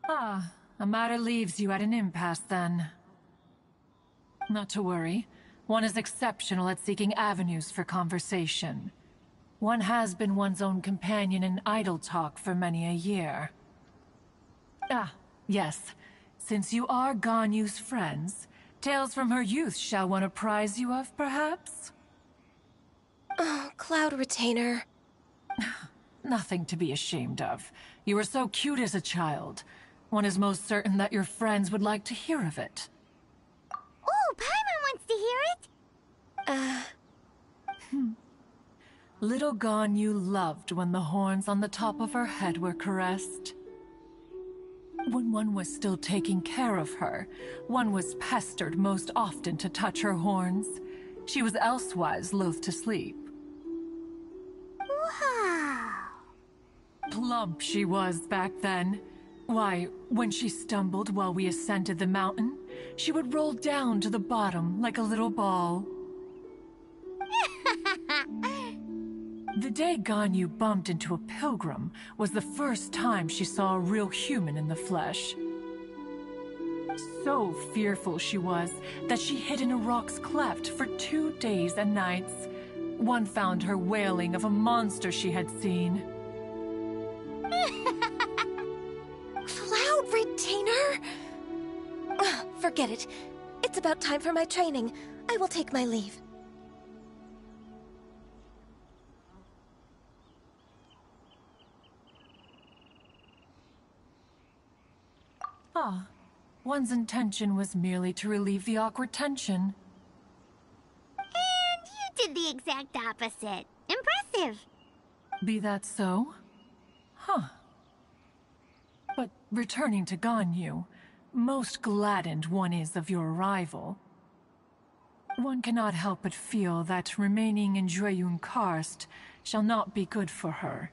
Ah, a matter leaves you at an impasse then. Not to worry. One is exceptional at seeking avenues for conversation. One has been one's own companion in idle talk for many a year. Ah, yes. Since you are Ganyu's friends, tales from her youth shall one apprise you of, perhaps? Oh, Cloud Retainer. Nothing to be ashamed of. You were so cute as a child. One is most certain that your friends would like to hear of it. Oh, Paimon wants to hear it! Little Ganyu loved when the horns on the top of her head were caressed. When one was still taking care of her, one was pestered most often to touch her horns. She was elsewise loath to sleep. Wow! Plump she was back then. Why, when she stumbled while we ascended the mountain, she would roll down to the bottom like a little ball. The day Ganyu bumped into a pilgrim was the first time she saw a real human in the flesh. So fearful she was that she hid in a rock's cleft for 2 days and nights. One found her wailing of a monster she had seen. Cloud Retainer? Forget it. It's about time for my training. I will take my leave. Ah, one's intention was merely to relieve the awkward tension. And you did the exact opposite. Impressive. Be that so? Huh. But returning to Ganyu, most gladdened one is of your arrival. One cannot help but feel that remaining in Jueyun Karst shall not be good for her.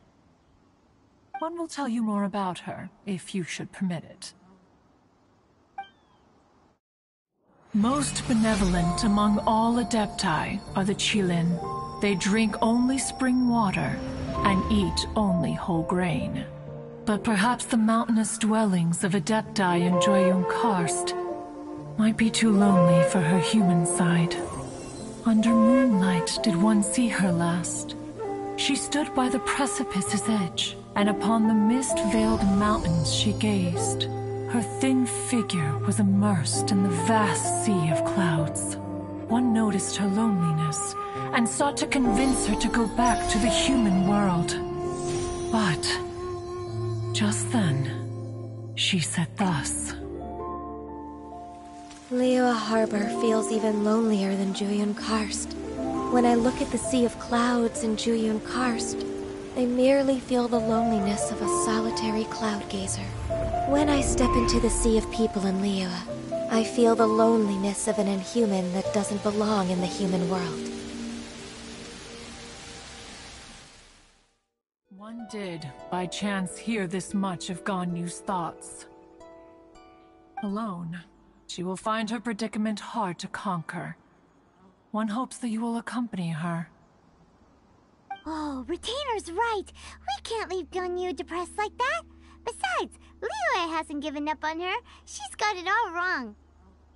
One will tell you more about her, if you should permit it. Most benevolent among all Adepti are the Qilin. They drink only spring water and eat only whole grain. But perhaps the mountainous dwellings of Adepti in Jueyun Karst might be too lonely for her human side. Under moonlight did one see her last. She stood by the precipice's edge, and upon the mist-veiled mountains she gazed. Her thin figure was immersed in the vast sea of clouds. One noticed her loneliness and sought to convince her to go back to the human world. But just then, she said thus. Liyue Harbor feels even lonelier than Jueyun Karst. When I look at the sea of clouds in Jueyun Karst, I merely feel the loneliness of a solitary cloud gazer. When I step into the sea of people in Liyue, I feel the loneliness of an inhuman that doesn't belong in the human world. One did, by chance, hear this much of Ganyu's thoughts. Alone, she will find her predicament hard to conquer. One hopes that you will accompany her. Oh, Retainer's right. We can't leave Ganyu depressed like that. Besides, Liyue hasn't given up on her. She's got it all wrong.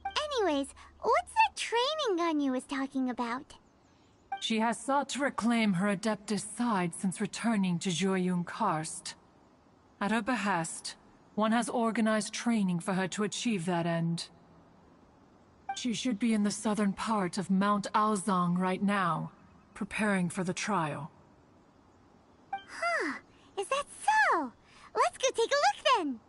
Anyways, what's that training Ganyu was talking about? She has sought to reclaim her Adeptus side since returning to Jueyun Karst. At her behest, one has organized training for her to achieve that end. She should be in the southern part of Mount Aozang right now, preparing for the trial. Huh, is that so? Let's go take a look then!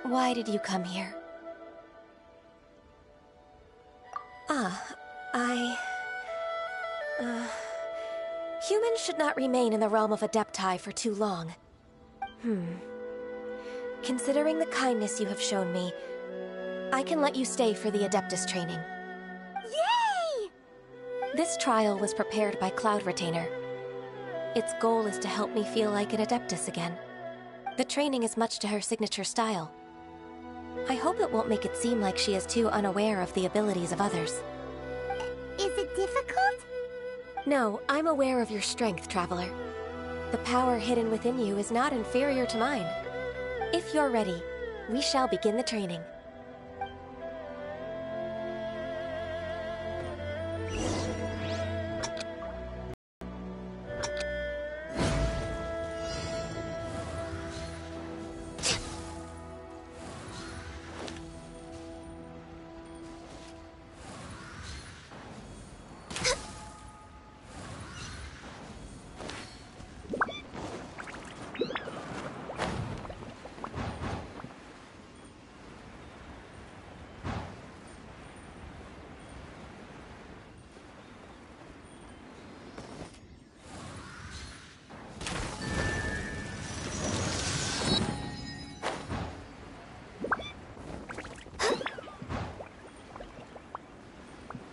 Why did you come here? Humans should not remain in the realm of Adepti for too long. Considering the kindness you have shown me, I can let you stay for the Adeptus training. Yay! This trial was prepared by Cloud Retainer. Its goal is to help me feel like an Adeptus again. The training is much to her signature style. I hope it won't make it seem like she is too unaware of the abilities of others. Is it difficult? No, I'm aware of your strength, Traveler. The power hidden within you is not inferior to mine. If you're ready, we shall begin the training.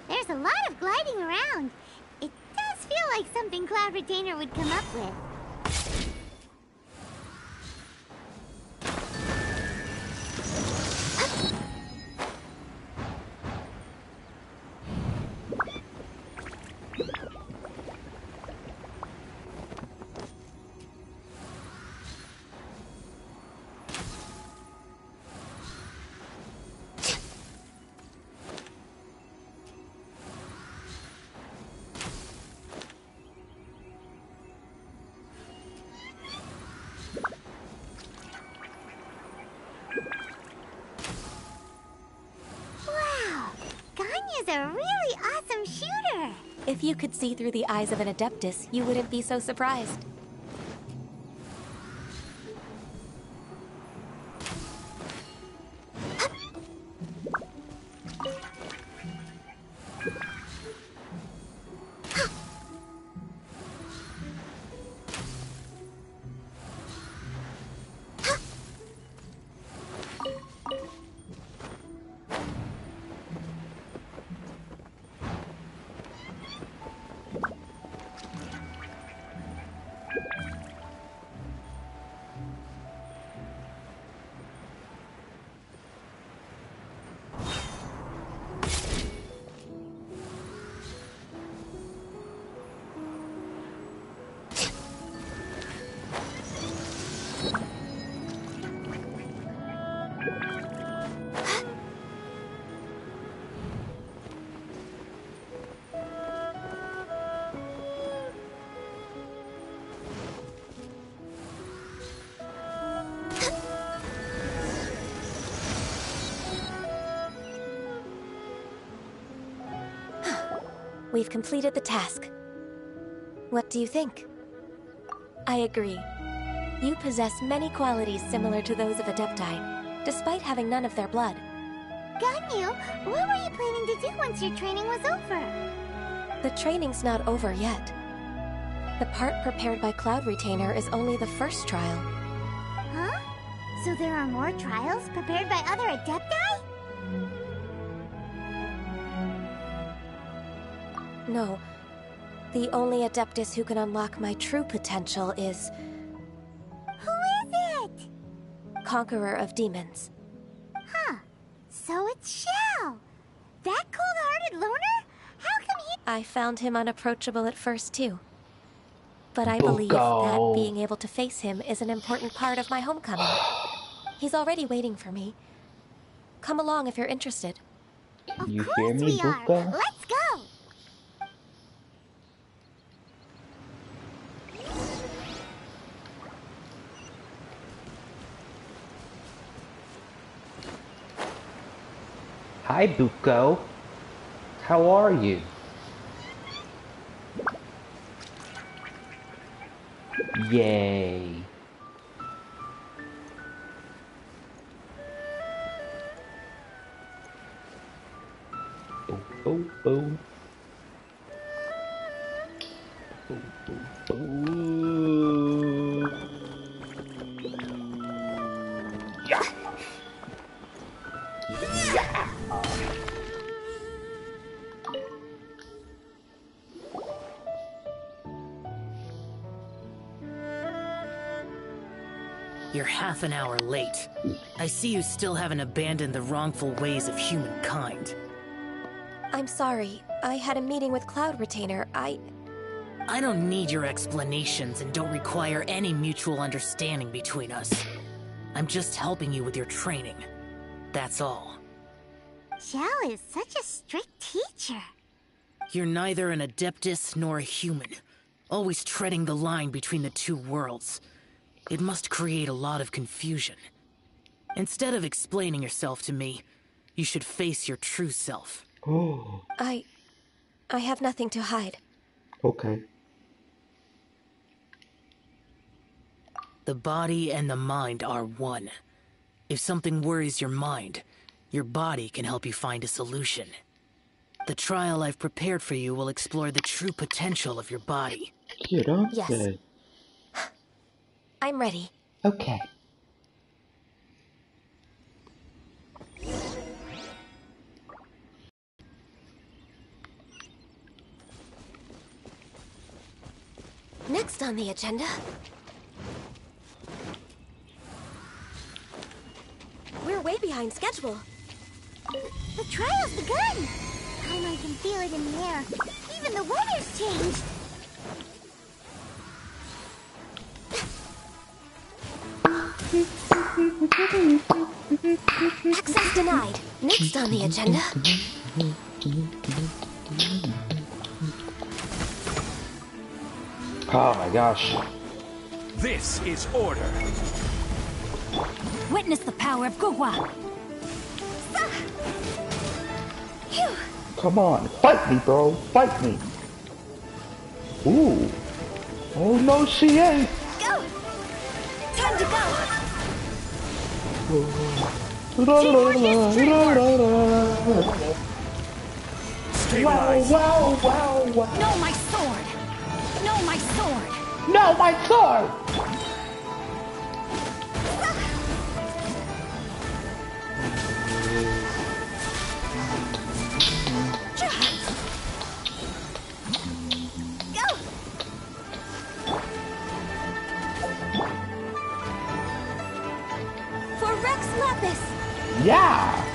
There's a lot of gliding around. It does feel like something Cloud Retainer would come up with. Ganyu's a really awesome shooter! If you could see through the eyes of an Adeptus, you wouldn't be so surprised. We've completed the task. What do you think? I agree. You possess many qualities similar to those of Adepti, despite having none of their blood. Ganyu, what were you planning to do once your training was over? The training's not over yet. The part prepared by Cloud Retainer is only the first trial. Huh? So there are more trials prepared by other Adepti? No. The only Adeptus who can unlock my true potential is... Who is it? Conqueror of Demons. Huh. So it's Shao! That cold-hearted loner? How come he... I found him unapproachable at first, too. But I believe that being able to face him is an important part of my homecoming. He's already waiting for me. Come along if you're interested. Of You course hear me, we are! Buka? Let's go! Hi, Buko. How are you? Yay. Boom, boom. Boom, boom, boom. Yeah. Yeah. You're half an hour late. I see you still haven't abandoned the wrongful ways of humankind. I'm sorry. I had a meeting with Cloud Retainer. I don't need your explanations and don't require any mutual understanding between us. I'm just helping you with your training. That's all. Xiao is such a strict teacher. You're neither an Adeptus nor a human, always treading the line between the two worlds. It must create a lot of confusion. Instead of explaining yourself to me, you should face your true self. Oh. I have nothing to hide. Okay. The body and the mind are one. If something worries your mind, your body can help you find a solution. The trial I've prepared for you will explore the true potential of your body. You don't Yes. say. I'm ready. Okay. Next on the agenda... We're way behind schedule. The trial's begun! I can feel it in the air. Even the weather's changed. Access denied. Next on the agenda... Oh my gosh. This is order. Witness the power of Gugwa. Come on, fight me, bro. Fight me. Ooh. Oh no, she ain't. Go! Time to go! Stabilize. Wow, wow, wow. No, my sword! No, my sword! No, my sword! Go! For Rex Lapis! Yeah!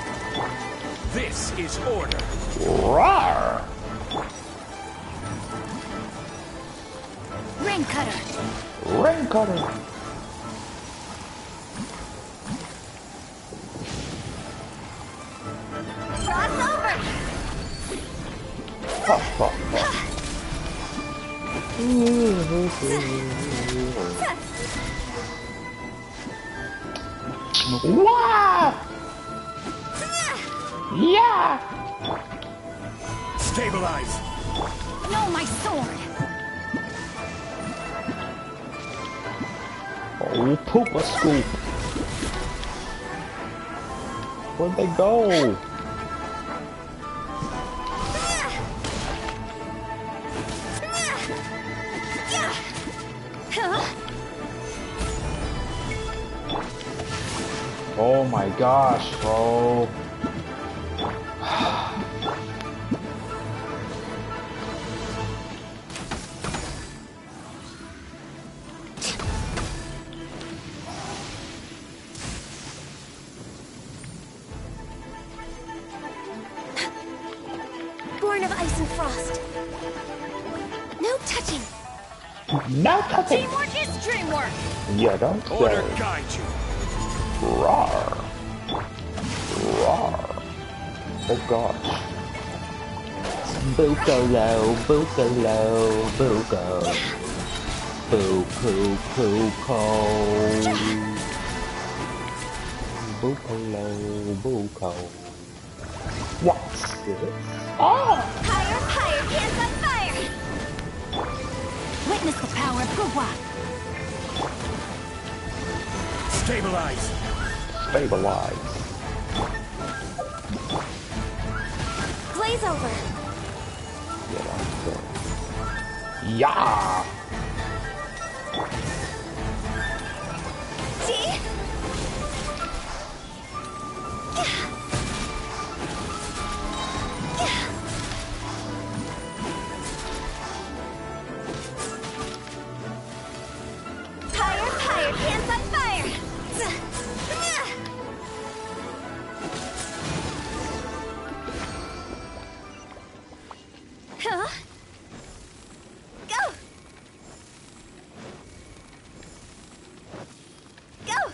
This is order. Roar! Ring cutter! Ring cutter! Cross over! Ha, ha, ha. Wow! Yeah! Stabilize. No, my sword! Oh, poopa scoop! Where'd they go? Oh my gosh, bro. Born of ice and frost. No touching. No touching! Teamwork is dreamwork! You don't Order say. guide you. Roar! Roar! Oh gosh. Bookalo, bookalo, booko. Booko, booko. Bookalo, booko. What's this? Oh! Higher, higher, hands on fire! Witness the power of Gugwa! Stabilize. Stabilize. Glaze day's over. Yeah! See? Higher, higher, hands on fire! Huh? Go! Go!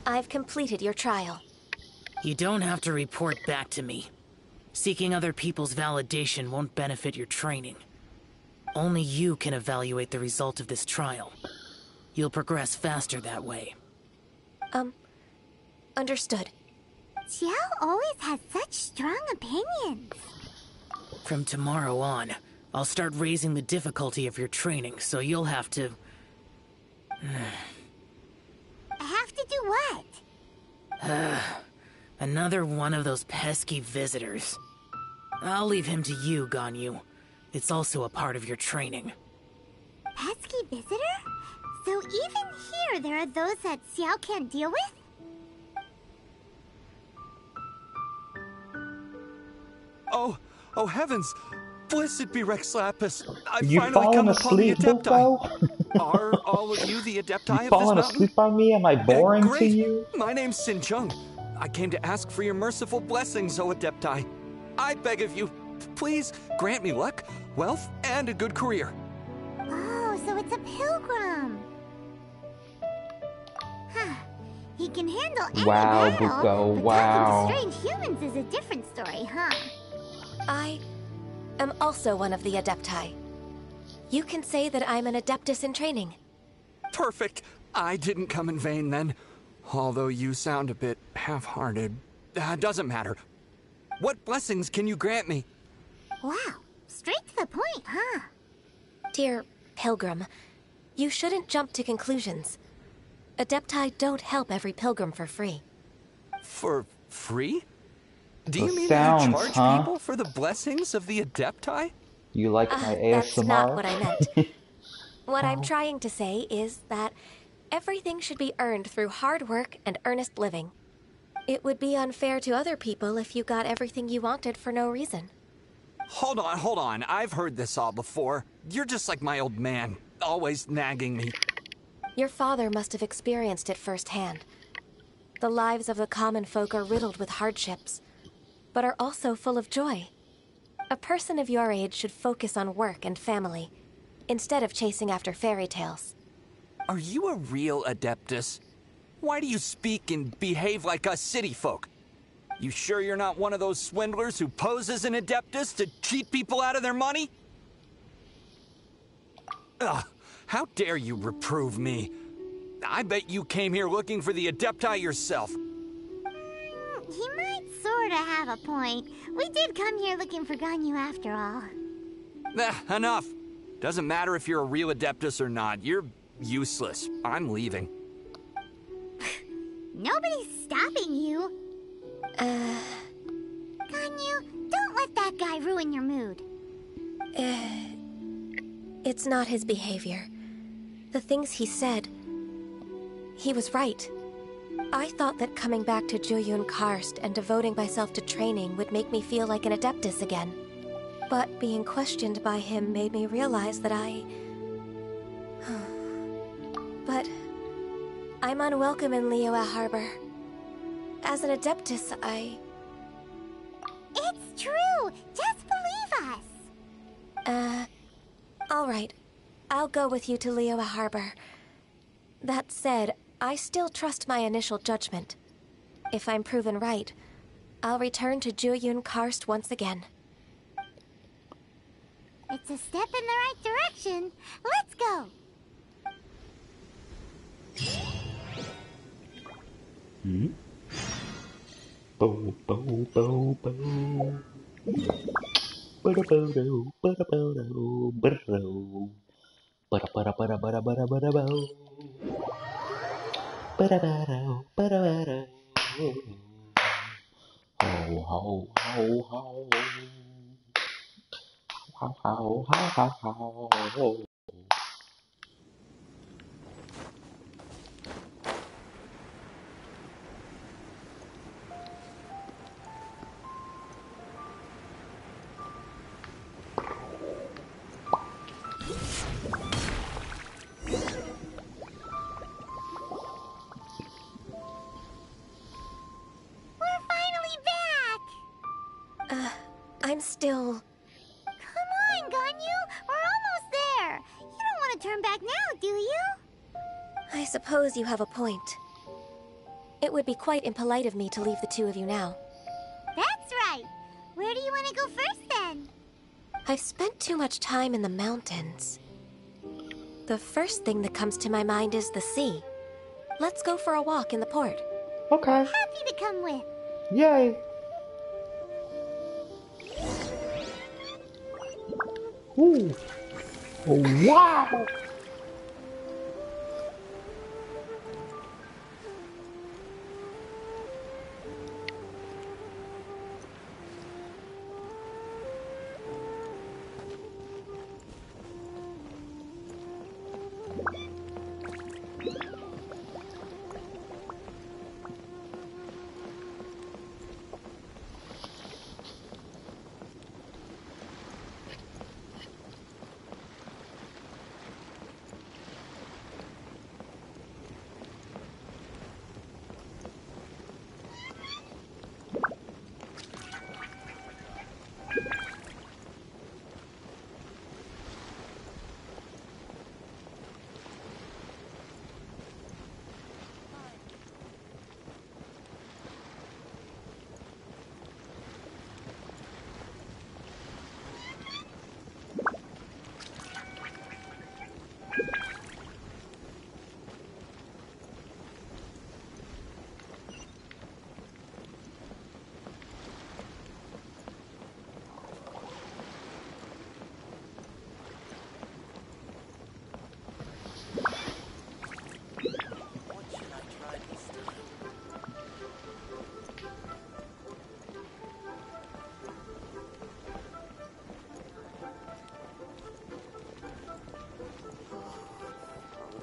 I've completed your trial. You don't have to report back to me. Seeking other people's validation won't benefit your training. Only you can evaluate the result of this trial. You'll progress faster that way. Understood. Xiao always has such strong opinions. From tomorrow on, I'll start raising the difficulty of your training, so you'll have to... Have to do what? Another one of those pesky visitors. I'll leave him to you, Ganyu. It's also a part of your training. Pesky visitor? So even here there are those that Xiao can't deal with? Oh heavens! Blessed be Rex Lapis. I've You finally fallen come upon the asleep, Adepti. Buko? Are all of you the Adepti You of this fallen mountain? asleep on me? Am I boring to Great. you? My name's Sin Chung. I came to ask for your merciful blessings, O Adepti. I beg of you, please grant me luck, wealth, and a good career. Oh, so it's a pilgrim. Huh. He can handle any Wow, battle, Buko, but wow. talking to strange humans is a different story, huh? I am also one of the Adepti. You can say that I'm an Adeptus in training. Perfect. I didn't come in vain then. Although you sound a bit half-hearted. Doesn't matter. What blessings can you grant me? Wow, straight to the point, huh? Dear Pilgrim, you shouldn't jump to conclusions. Adepti don't help every pilgrim for free. For free? Do Those you mean sounds, that you charge huh? people for the blessings of the Adepti? You like my That's ASMR? not what I meant. What I'm Oh. trying to say is that everything should be earned through hard work and earnest living. It would be unfair to other people if you got everything you wanted for no reason. Hold on. I've heard this all before. You're just like my old man, always nagging me. Your father must have experienced it firsthand. The lives of the common folk are riddled with hardships, but are also full of joy. A person of your age should focus on work and family, instead of chasing after fairy tales. Are you a real Adeptus? Why do you speak and behave like us city folk? You sure you're not one of those swindlers who pose as an Adeptus to cheat people out of their money? Ugh, how dare you reprove me? I bet you came here looking for the Adepti yourself. He might sorta have a point. We did come here looking for Ganyu after all. Enough. Doesn't matter if you're a real Adeptus or not. You're useless. I'm leaving. Nobody's stopping you. Ganyu, don't let that guy ruin your mood. It's not his behavior. The things he said. He was right. I thought that coming back to Jueyun Karst and devoting myself to training would make me feel like an Adeptus again. But being questioned by him made me realize that But I'm unwelcome in Liyue Harbor. As an Adeptus, It's true! Just believe us! All right. I'll go with you to Liyue Harbor. That said, I still trust my initial judgment. If I'm proven right, I'll return to Jueyun Karst once again. It's a step in the right direction. Let's go! Bo bo bo bo. Ba-da-bo-do, ba-da-bo-do, ba-da-do. Ba-da-ba-da-ba-da-ba-da-ba-da-bo. Ba-da-ba-do, ba-da-ba-do. Ho, ho, ho, ho. Ho, ho, ho, ho, ho. We're finally back! I'm still... Come on, Ganyu! We're almost there! You don't want to turn back now, do you? I suppose you have a point. It would be quite impolite of me to leave the two of you now. That's right! Where do you want to go first, then? I've spent too much time in the mountains. The first thing that comes to my mind is the sea. Let's go for a walk in the port. Okay. Happy to come with. Yay. Ooh. Oh, wow.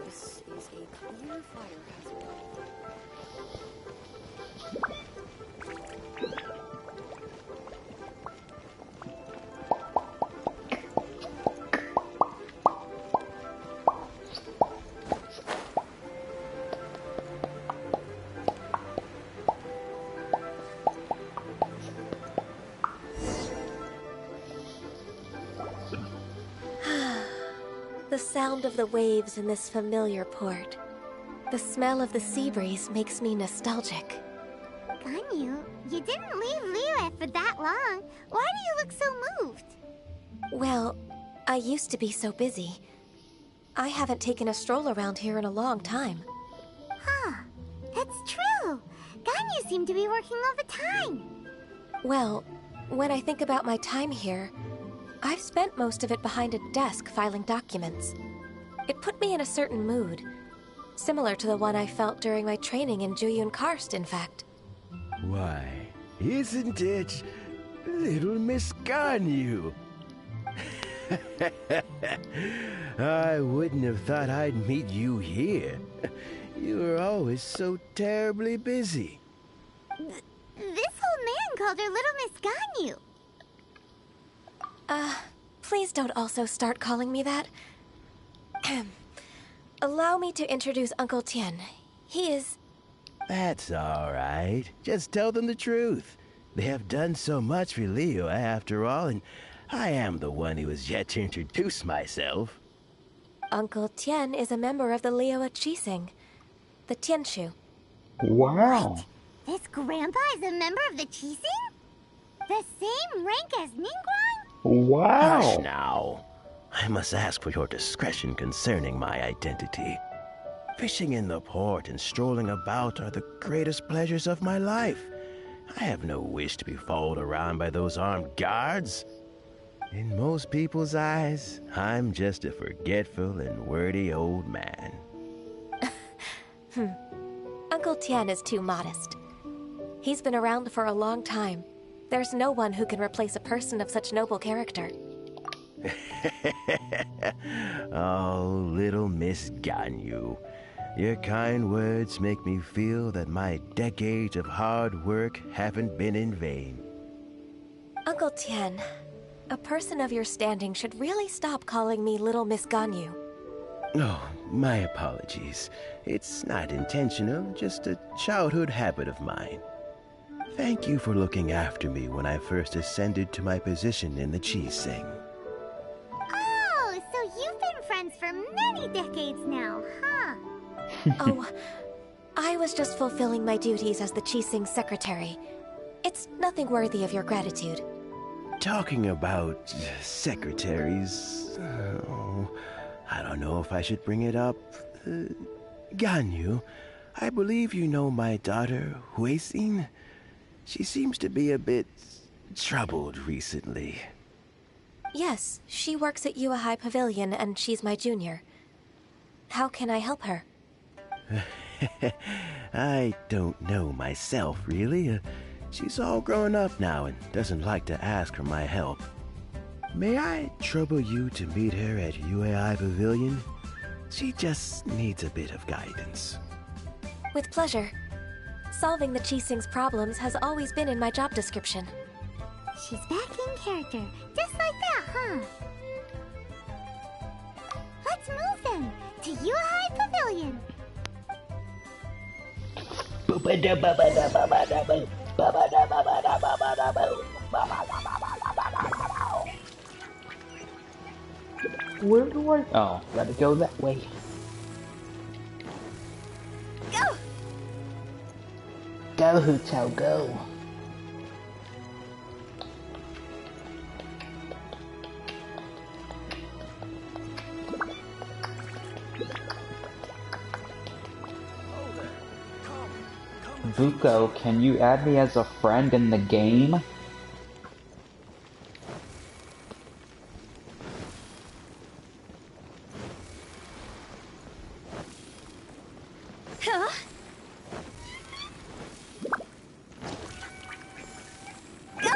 This is a clear fire hazard. The sound of the waves in this familiar port. The smell of the sea breeze makes me nostalgic. Ganyu, you didn't leave Liyue for that long. Why do you look so moved? Well, I used to be so busy. I haven't taken a stroll around here in a long time. Huh, that's true. Ganyu seemed to be working all the time. Well, when I think about my time here, I've spent most of it behind a desk filing documents. It put me in a certain mood, similar to the one I felt during my training in Juyun Karst, in fact. Why, isn't it little Miss Ganyu? I wouldn't have thought I'd meet you here. You were always so terribly busy. This old man called her Little Miss Ganyu. Please don't also start calling me that. Allow me to introduce Uncle Tian. He is... That's all right. Just tell them the truth. They have done so much for Liyue after all, and I am the one who has yet to introduce myself. Uncle Tian is a member of the Liyue Qixing, the Tianshu. Wow. This grandpa is a member of the Qixing? The same rank as Ningguang? Wow. Hush now. I must ask for your discretion concerning my identity. Fishing in the port and strolling about are the greatest pleasures of my life. I have no wish to be followed around by those armed guards. In most people's eyes, I'm just a forgetful and wordy old man. Uncle Tian is too modest. He's been around for a long time. There's no one who can replace a person of such noble character. Oh, little Miss Ganyu. Your kind words make me feel that my decades of hard work haven't been in vain. Uncle Tian, a person of your standing should really stop calling me Little Miss Ganyu. Oh, my apologies. It's not intentional, just a childhood habit of mine. Thank you for looking after me when I first ascended to my position in the Chi Sing. Oh, so you've been friends for many decades now, huh? Oh, I was just fulfilling my duties as the Chi Sing's secretary. It's nothing worthy of your gratitude. Talking about secretaries... I don't know if I should bring it up. Ganyu, I believe you know my daughter, Huixin. She seems to be a bit troubled recently. Yes, she works at Yua High Pavilion and she's my junior. How can I help her? I don't know myself, really. She's all grown up now and doesn't like to ask for my help. May I trouble you to meet her at UAI Pavilion? She just needs a bit of guidance. With pleasure. Solving the Chi Sing's problems has always been in my job description. She's back in character, just like that, huh? Let's move then, to Yuhai Pavilion. Where do I... Oh, gotta go that way. Go! Go, Hutao, go. Buko, can you add me as a friend in the game? Huh? Go!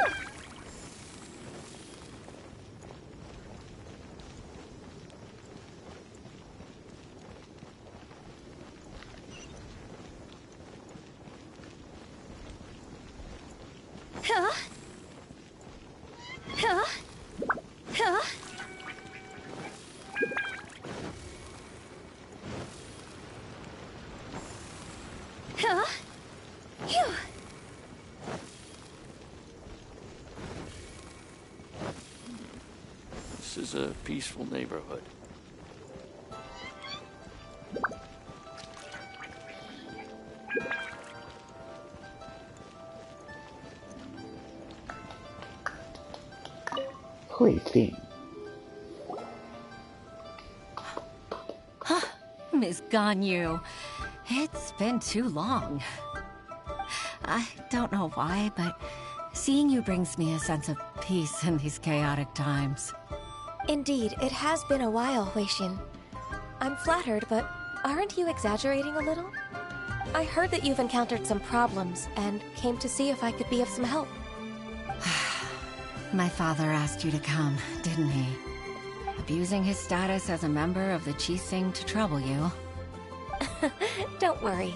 Huh? Huh? Huh? Huh? Phew. This is a peaceful neighborhood. Huixin. Miss Ganyu, it's been too long. I don't know why, but seeing you brings me a sense of peace in these chaotic times. Indeed, it has been a while, Huixin. I'm flattered, but aren't you exaggerating a little? I heard that you've encountered some problems and came to see if I could be of some help. My father asked you to come, didn't he? Abusing his status as a member of the Chi Sing to trouble you. Don't worry.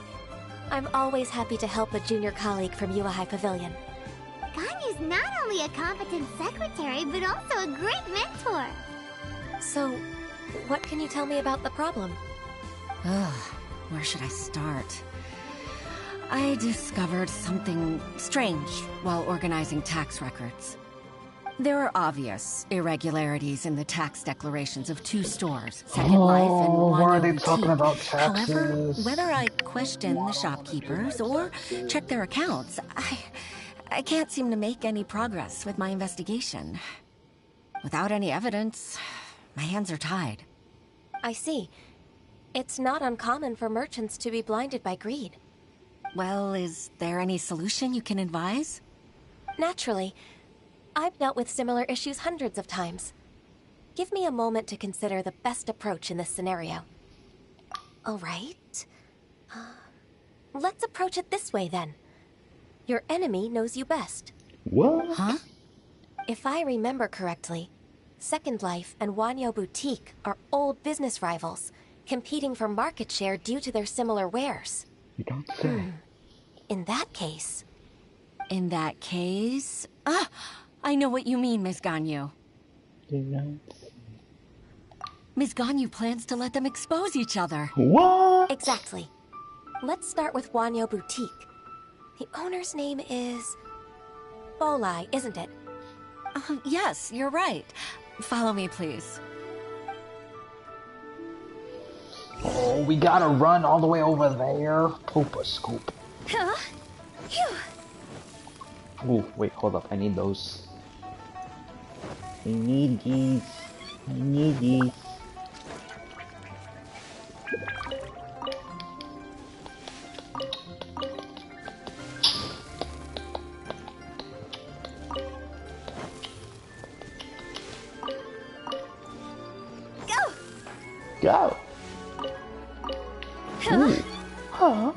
I'm always happy to help a junior colleague from Yua High Pavilion. Ganyu's not only a competent secretary, but also a great mentor. So, what can you tell me about the problem? Ugh, where should I start? I discovered something strange while organizing tax records. There are obvious irregularities in the tax declarations of 2 stores, Second Life and why are they Wanyo talking Boutique. about However, taxes? whether I question the shopkeepers or check their accounts, I can't seem to make any progress with my investigation. Without any evidence, my hands are tied. I see. It's not uncommon for merchants to be blinded by greed. Well, is there any solution you can advise? Naturally. I've dealt with similar issues hundreds of times. Give me a moment to consider the best approach in this scenario. All right. Let's approach it this way, then. Your enemy knows you best. What? Huh? If I remember correctly, Second Life and Wanyo Boutique are old business rivals, competing for market share due to their similar wares. You don't say. In that case... In that case... Ah! I know what you mean, Miss Ganyu. You don't say. Miss Ganyu plans to let them expose each other. What? Exactly. Let's start with Wanyo Boutique. The owner's name is... Bolai, isn't it? Yes, you're right. Follow me, please. Oh, we gotta run all the way over there. Poop a scoop. Huh? Phew. Oh, wait, hold up. I need those. I need these. I need these. Go! Ooh. Huh?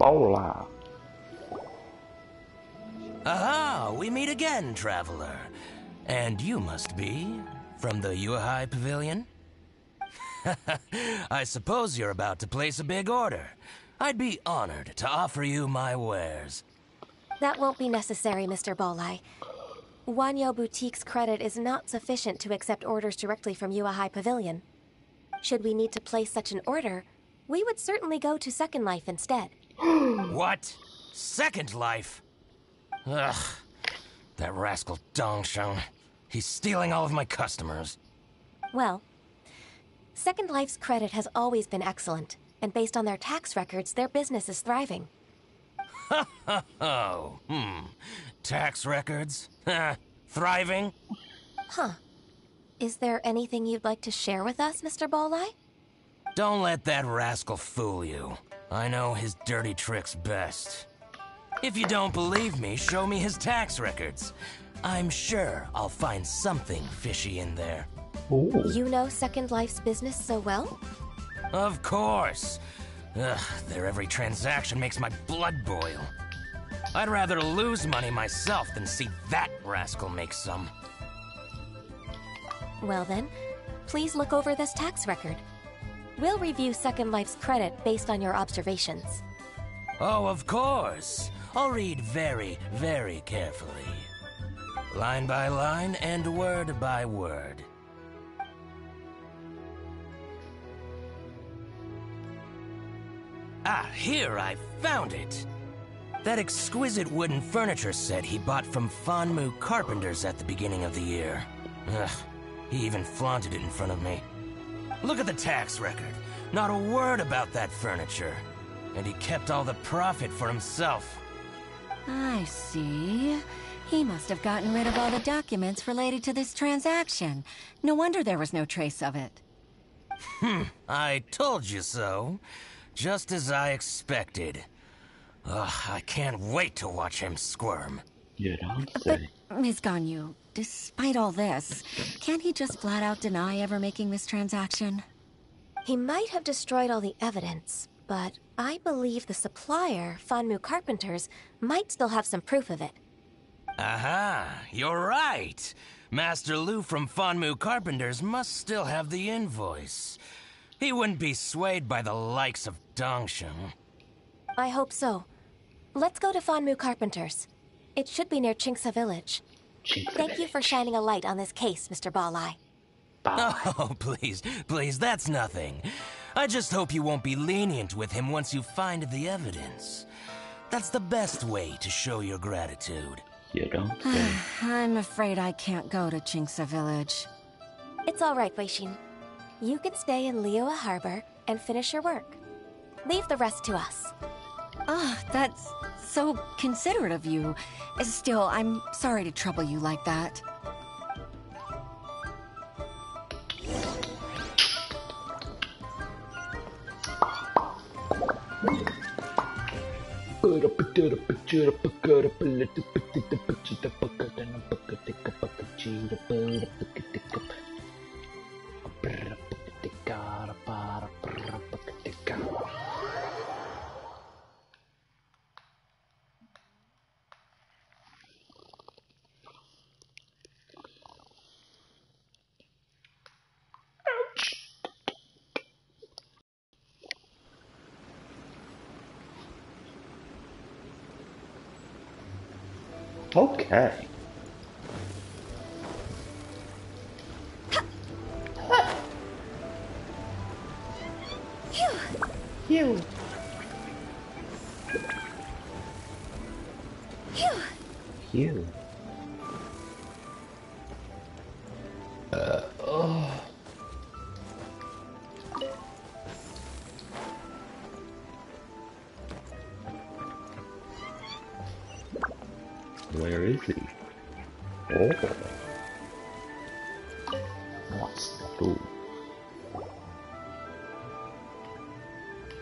Hola. Aha! We meet again, traveler. And you must be from the Yuhai Pavilion? I suppose you're about to place a big order. I'd be honored to offer you my wares. That won't be necessary, Mr. Bolai. Wanyo Boutique's credit is not sufficient to accept orders directly from Yuhai Pavilion. Should we need to place such an order, we would certainly go to Second Life instead. What? Second Life? Ugh. That rascal Dongsheng. He's stealing all of my customers. Well, Second Life's credit has always been excellent, and based on their tax records, their business is thriving. Tax records? Thriving? Huh. Is there anything you'd like to share with us, Mr. Bolai? Don't let that rascal fool you. I know his dirty tricks best. If you don't believe me, show me his tax records. I'm sure I'll find something fishy in there. Ooh. You know Second Life's business so well? Of course. Ugh, their every transaction makes my blood boil. I'd rather lose money myself than see that rascal make some. Well then, please look over this tax record. We'll review Second Life's credit based on your observations. Oh, of course. I'll read very, very carefully. Line by line and word by word. Ah, here, I found it! That exquisite wooden furniture set he bought from Fanmu Carpenters at the beginning of the year. Ugh, he even flaunted it in front of me. Look at the tax record. Not a word about that furniture. And he kept all the profit for himself. I see. He must have gotten rid of all the documents related to this transaction. No wonder there was no trace of it. I told you so. Just as I expected. Ugh, I can't wait to watch him squirm. You don't But, say. Ms. Ganyu, despite all this, can't he just flat out deny ever making this transaction? He might have destroyed all the evidence, but I believe the supplier, Fanmu Carpenters, might still have some proof of it. Aha, you're right. Master Lu from Fanmu Carpenters must still have the invoice. He wouldn't be swayed by the likes of Dongsheng. I hope so. Let's go to Fanmu Carpenters. It should be near Chinksa Village. Thank you for shining a light on this case, Mr. Ball-Eye. Oh, please, that's nothing. I just hope you won't be lenient with him once you find the evidence. That's the best way to show your gratitude. You don't say. I'm afraid I can't go to Jinxa Village. It's all right, Wei-Shin. You can stay in Liyue Harbor and finish your work. Leave the rest to us. That's so considerate of you. Still, I'm sorry to trouble you like that. Okay. You. You. Oh. Where is he? Oh. What's the food?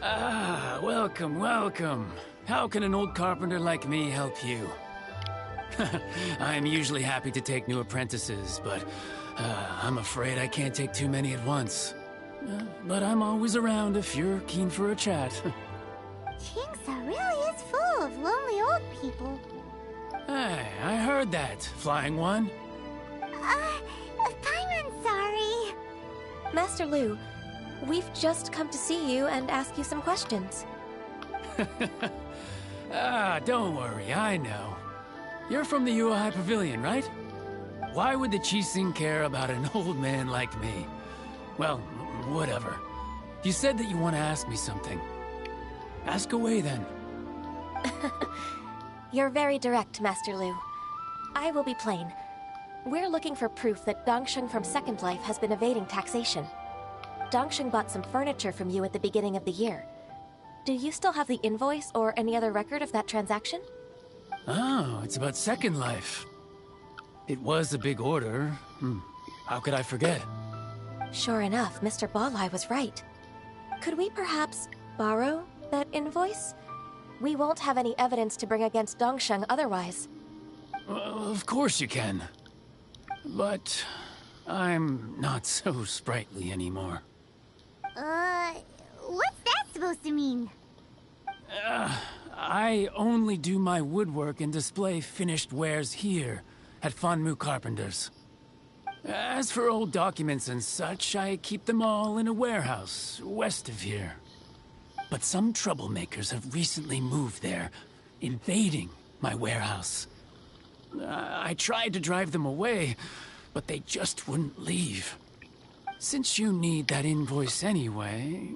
Ah, welcome, welcome. How can an old carpenter like me help you? I'm usually happy to take new apprentices, but I'm afraid I can't take too many at once. But I'm always around if you're keen for a chat. Jinxa really is full of lonely old people. Hey, I heard that, Flying One. Paimon's sorry. Master Lu, we've just come to see you and ask you some questions. Don't worry, I know. You're from the Yuehai Pavilion, right? Why would the Qixing care about an old man like me? Well, whatever. You said that you want to ask me something. Ask away, then. You're very direct, Master Lu. I will be plain. We're looking for proof that Dongsheng from Second Life has been evading taxation. Dongsheng bought some furniture from you at the beginning of the year. Do you still have the invoice or any other record of that transaction? Oh, it's about Second Life. It was a big order. How could I forget? Sure enough, Mr. Ball-Eye was right. Could we perhaps borrow that invoice? We won't have any evidence to bring against Dongsheng otherwise. Of course you can. But I'm not so sprightly anymore. What's that supposed to mean? I only do my woodwork and display finished wares here at Fanmu Carpenters. As for old documents and such, I keep them all in a warehouse west of here. But some troublemakers have recently moved there, invading my warehouse. I tried to drive them away, but they just wouldn't leave. Since you need that invoice anyway,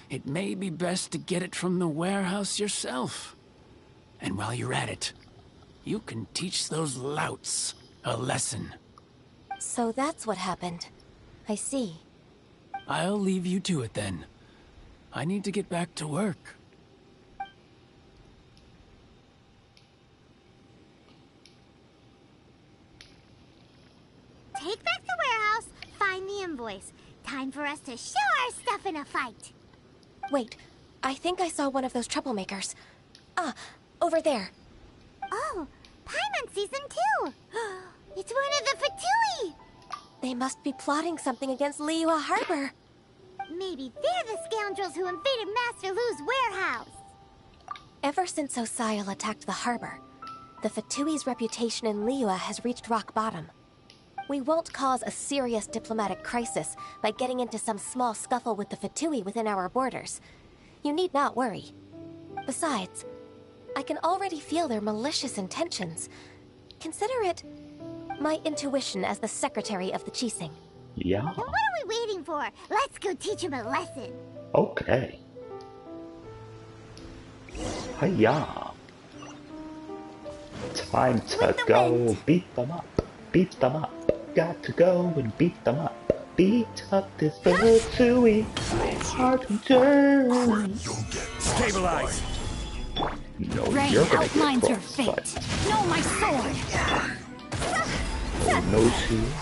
it may be best to get it from the warehouse yourself. And while you're at it, you can teach those louts a lesson. So that's what happened. I see. I'll leave you to it then. I need to get back to work. Take back the warehouse, find the invoice. Time for us to show our stuff in a fight. Wait, I think I saw one of those troublemakers. Ah, over there. Oh, Paimon sees them too. It's one of the Fatui. They must be plotting something against Liyue Harbor. Maybe they're the scoundrels who invaded Master Lu's warehouse. Ever since Osial attacked the harbor, the Fatui's reputation in Liyue has reached rock bottom. We won't cause a serious diplomatic crisis by getting into some small scuffle with the Fatui within our borders. You need not worry. Besides, I can already feel their malicious intentions. Consider it my intuition as the secretary of the Qixing. Yeah. Then what are we waiting for? Let's go teach him a lesson. Okay. Hiya. Time to go beat them up. Beat them up. Got to go and beat them up. Beat up this Fatui. Carpenter. Stabilize. No, Rain you're gonna outlines get your cross-sighted. fate. No, my sword. No shield.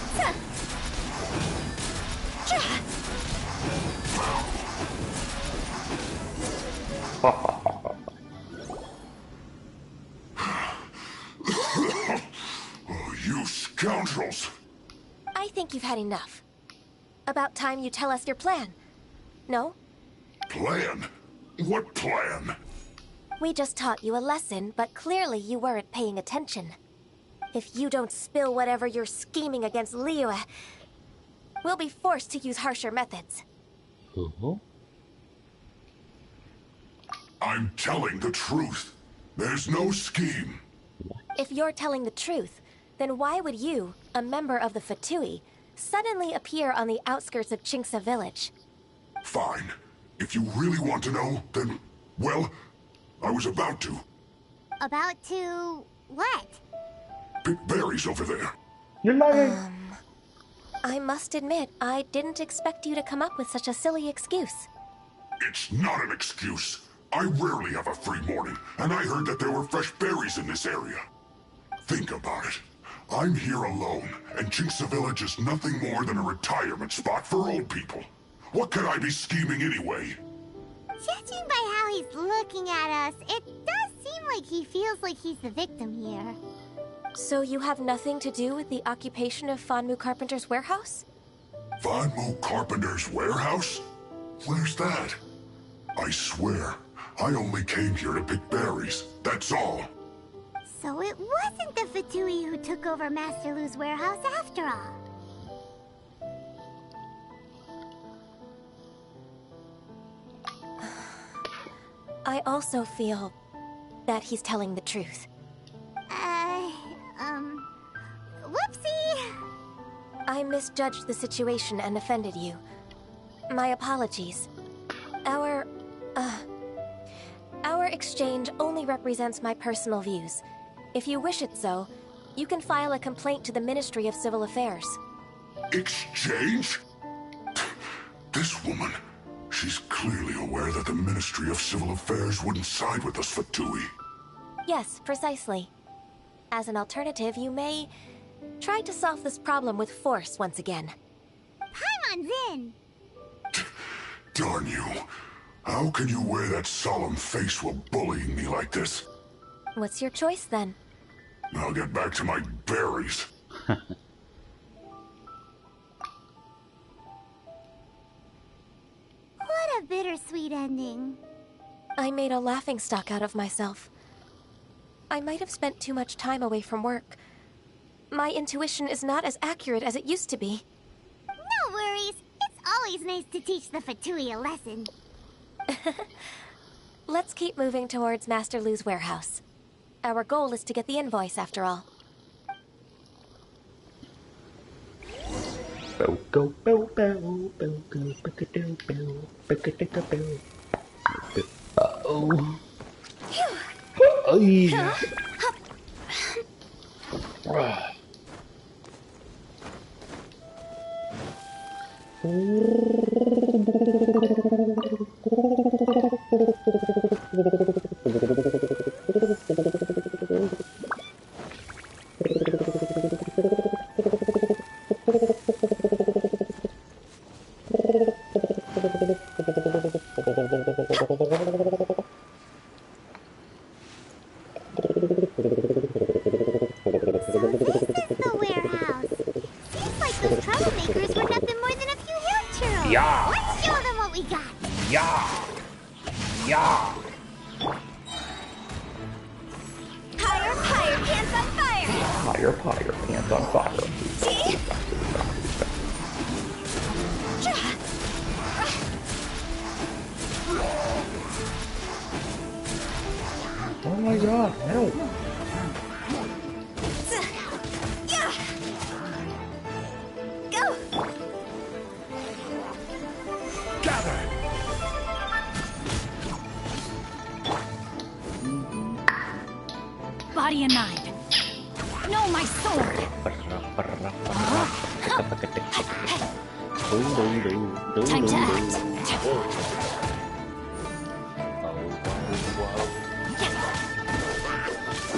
Oh, you scoundrels! I think you've had enough. About time you tell us your plan. No? Plan? What plan? We just taught you a lesson, but clearly you weren't paying attention. If you don't spill whatever you're scheming against Liyue, we'll be forced to use harsher methods. I'm telling the truth. There's no scheme. If you're telling the truth, then why would you, a member of the Fatui, suddenly appear on the outskirts of Qingce village? Fine. If you really want to know, then, well, I was about to. About to... what? Pick berries over there. You're lying. I must admit, I didn't expect you to come up with such a silly excuse. It's not an excuse. I rarely have a free morning, and I heard that there were fresh berries in this area. Think about it. I'm here alone, and Qingce Village is nothing more than a retirement spot for old people. What could I be scheming anyway? Judging by how he's looking at us, it does seem like he feels like he's the victim here. So you have nothing to do with the occupation of Fanmu Carpenter's warehouse? Fanmu Carpenter's warehouse? Where's that? I swear, I only came here to pick berries, that's all. So it wasn't the Fatui who took over Master Lu's warehouse after all. I also feel that he's telling the truth. Whoopsie! I misjudged the situation and offended you. My apologies. Our exchange only represents my personal views. If you wish it so, you can file a complaint to the Ministry of Civil Affairs. Exchange? This woman, she's clearly aware that the Ministry of Civil Affairs wouldn't side with us, Fatui. Yes, precisely. As an alternative, you may try to solve this problem with force once again. Paimon's in! Darn you. How can you wear that solemn face while bullying me like this? What's your choice, then? I'll get back to my berries. What a bittersweet ending. I made a laughingstock out of myself. I might have spent too much time away from work. My intuition is not as accurate as it used to be. No worries. It's always nice to teach the Fatui a lesson. Let's keep moving towards Master Lu's warehouse. Our goal is to get the invoice, after all. Uh-oh. Oh, yeah. The warehouse. Seems like those troublemakers were nothing more than a few hill churros. Yeah. Let's show them what we got. Yeah. Yeah. Higher, pants on fire! Higher, pants on fire. Oh my god, no. body and mind. No, my sword. Time to act.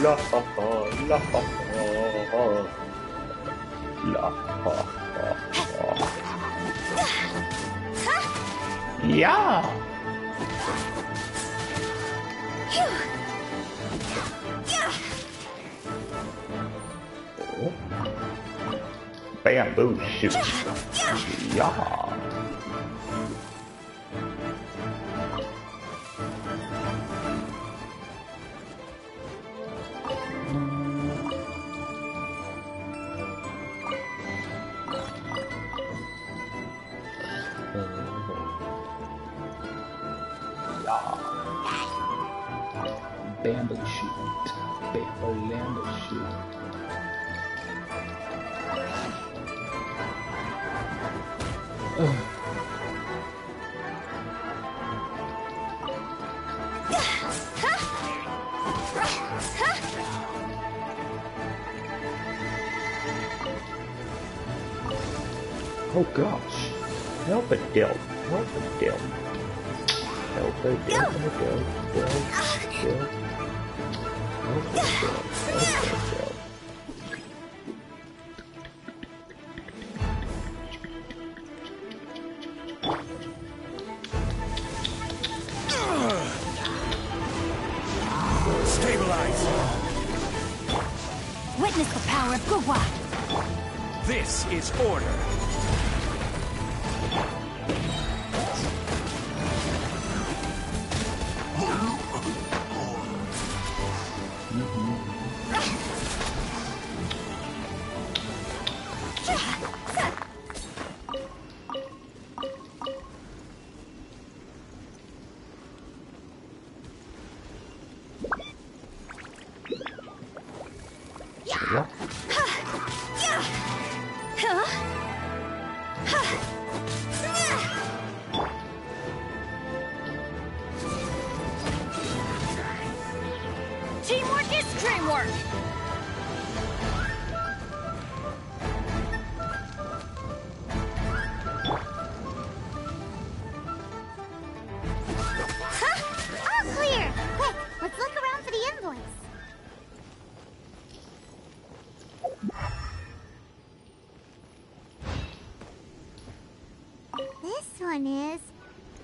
La ha ha, la ha ha, la ha ha. Yeah. Oh. Bamboo shoot. Yeah. Bamboo shoot. Bamboo shoot. Oh gosh. Help a Dill. Help a Dill. Help a Dill. Help a Dill. Dill. Help a Dill. Help a Dill. Stabilize. Witness the power of Gugwa. This is order. Teamwork is dreamwork. All clear. Quick, let's look around for the invoice. This one is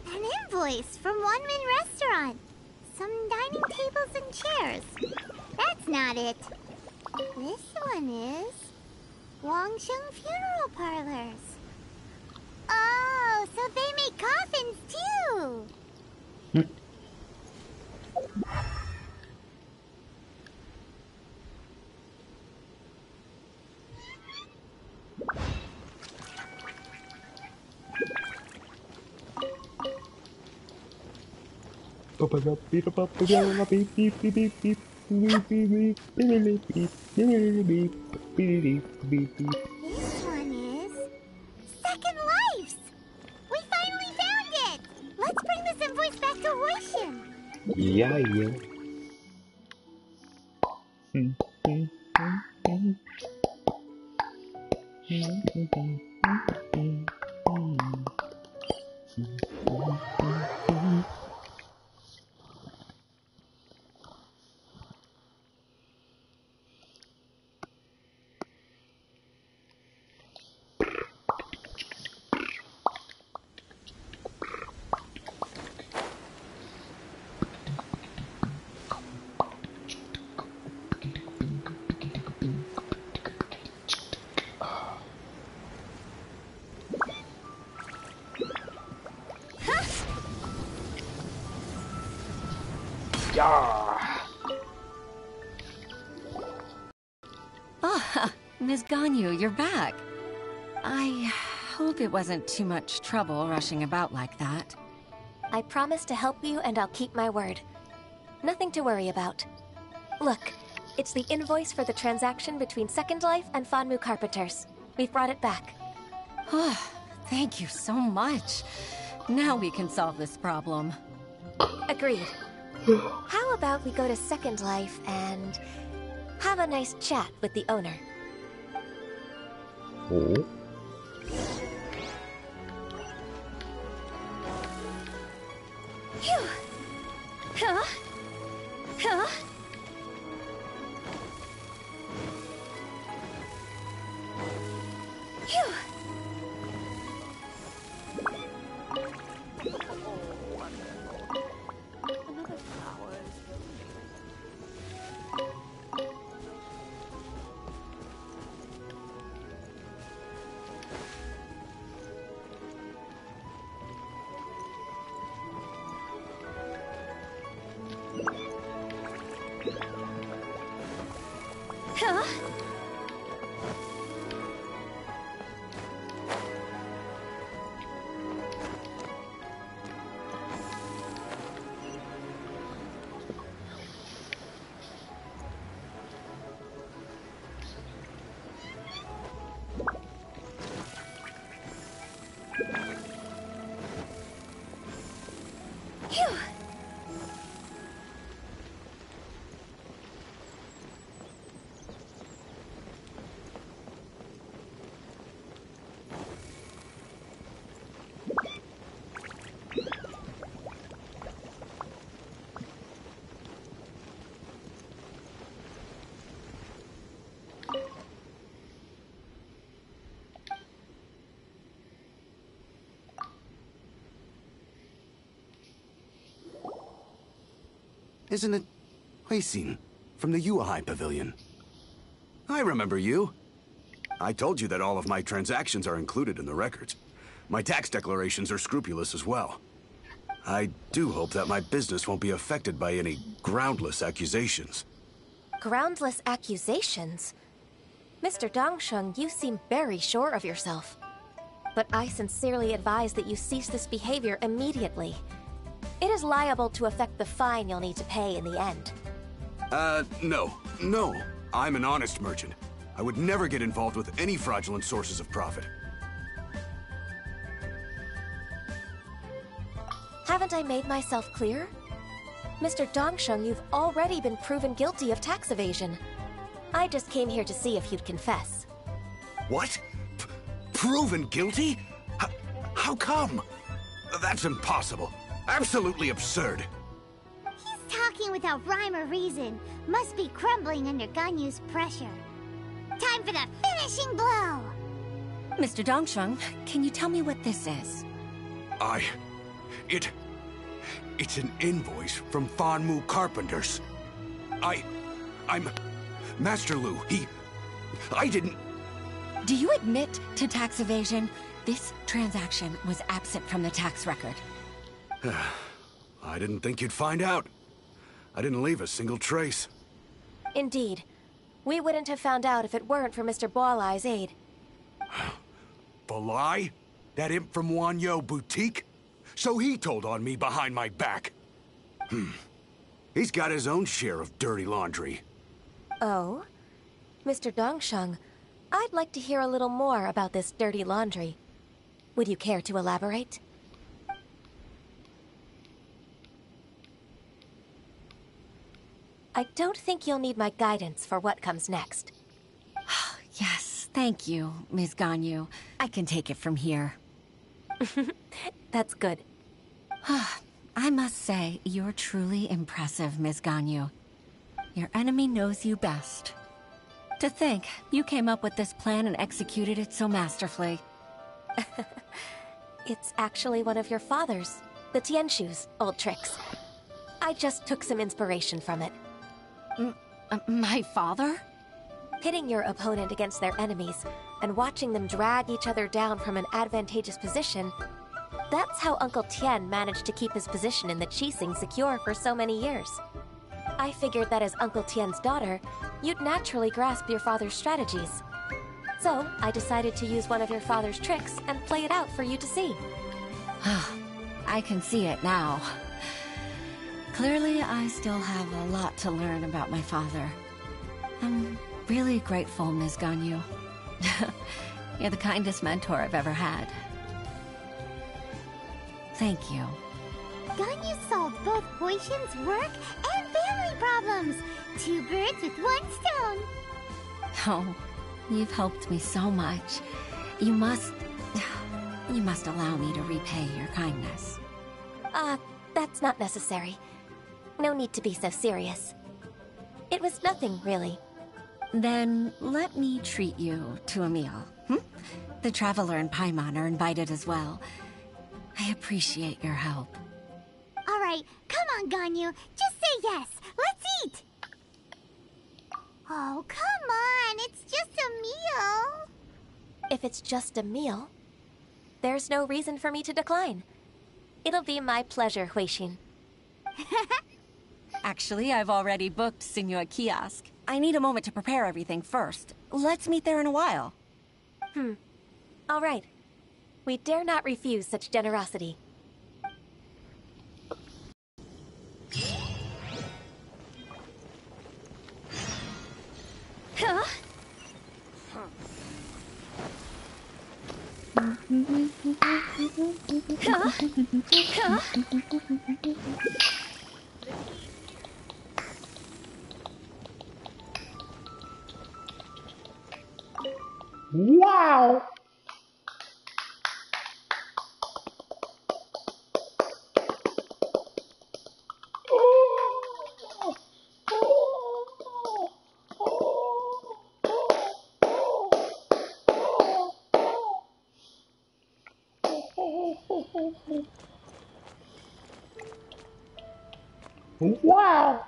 an invoice from One Min Restaurant. Some dining tables and chairs. That's not it. This one is Wangsheng Funeral Parlors. Oh, so they make coffins too. This one is Second Lives. We finally found it. Let's bring this invoice back to Hoishin. Yeah. Ah, Ms. Ganyu, you're back. I hope it wasn't too much trouble rushing about like that. I promise to help you and I'll keep my word. Nothing to worry about. Look, it's the invoice for the transaction between Second Life and Fanmu Carpenters. We've brought it back. Thank you so much. Now we can solve this problem. Agreed. How about we go to Second Life and have a nice chat with the owner. Oh. Phew. Huh? Huh? Phew. Huh? Phew. Isn't it Huixin from the Yuehai Pavilion? I remember you. I told you that all of my transactions are included in the records. My tax declarations are scrupulous as well. I do hope that my business won't be affected by any groundless accusations. Groundless accusations? Mr. Dongsheng, you seem very sure of yourself. But I sincerely advise that you cease this behavior immediately. It is liable to affect the fine you'll need to pay in the end. No. I'm an honest merchant. I would never get involved with any fraudulent sources of profit. Haven't I made myself clear? Mr. Dongsheng, you've already been proven guilty of tax evasion. I just came here to see if you'd confess. What? Proven guilty? How come? That's impossible. Absolutely absurd. He's talking without rhyme or reason. Must be crumbling under Ganyu's pressure. Time for the finishing blow! Mr. Dongsheng, can you tell me what this is? It's an invoice from Fanmu Carpenters. I'm Master Lu. I didn't... Do you admit to tax evasion? This transaction was absent from the tax record. I didn't think you'd find out. I didn't leave a single trace. Indeed. We wouldn't have found out if it weren't for Mr. Boalai's aid. Balai? That imp from Wanyo Boutique? So he told on me behind my back. He's got his own share of dirty laundry. Oh? Mr. Dongsheng, I'd like to hear a little more about this dirty laundry. Would you care to elaborate? I don't think you'll need my guidance for what comes next. Yes, thank you, Ms. Ganyu. I can take it from here. That's good. I must say, you're truly impressive, Ms. Ganyu. Your enemy knows you best. To think, you came up with this plan and executed it so masterfully. It's actually one of your father's, the Tianshu's, old tricks. I just took some inspiration from it. My father? Pitting your opponent against their enemies and watching them drag each other down from an advantageous position, that's how Uncle Tian managed to keep his position in the Qixing secure for so many years. I figured that as Uncle Tian's daughter, you'd naturally grasp your father's strategies. So, I decided to use one of your father's tricks and play it out for you to see. I can see it now. Clearly, I still have a lot to learn about my father. I'm really grateful, Ms. Ganyu. You're the kindest mentor I've ever had. Thank you. Ganyu solved both Huixin's work and family problems. Two birds with one stone. Oh, you've helped me so much. You must allow me to repay your kindness. That's not necessary. No need to be so serious. It was nothing, really. Then let me treat you to a meal. The Traveler and Paimon are invited as well. I appreciate your help. All right, come on, Ganyu. Just say yes. Let's eat. Oh, come on. It's just a meal. If it's just a meal, there's no reason for me to decline. It'll be my pleasure, Huixin. Actually, I've already booked Senua Kiosk. I need a moment to prepare everything first. Let's meet there in a while. All right. We dare not refuse such generosity. Huh? Wow! Wow!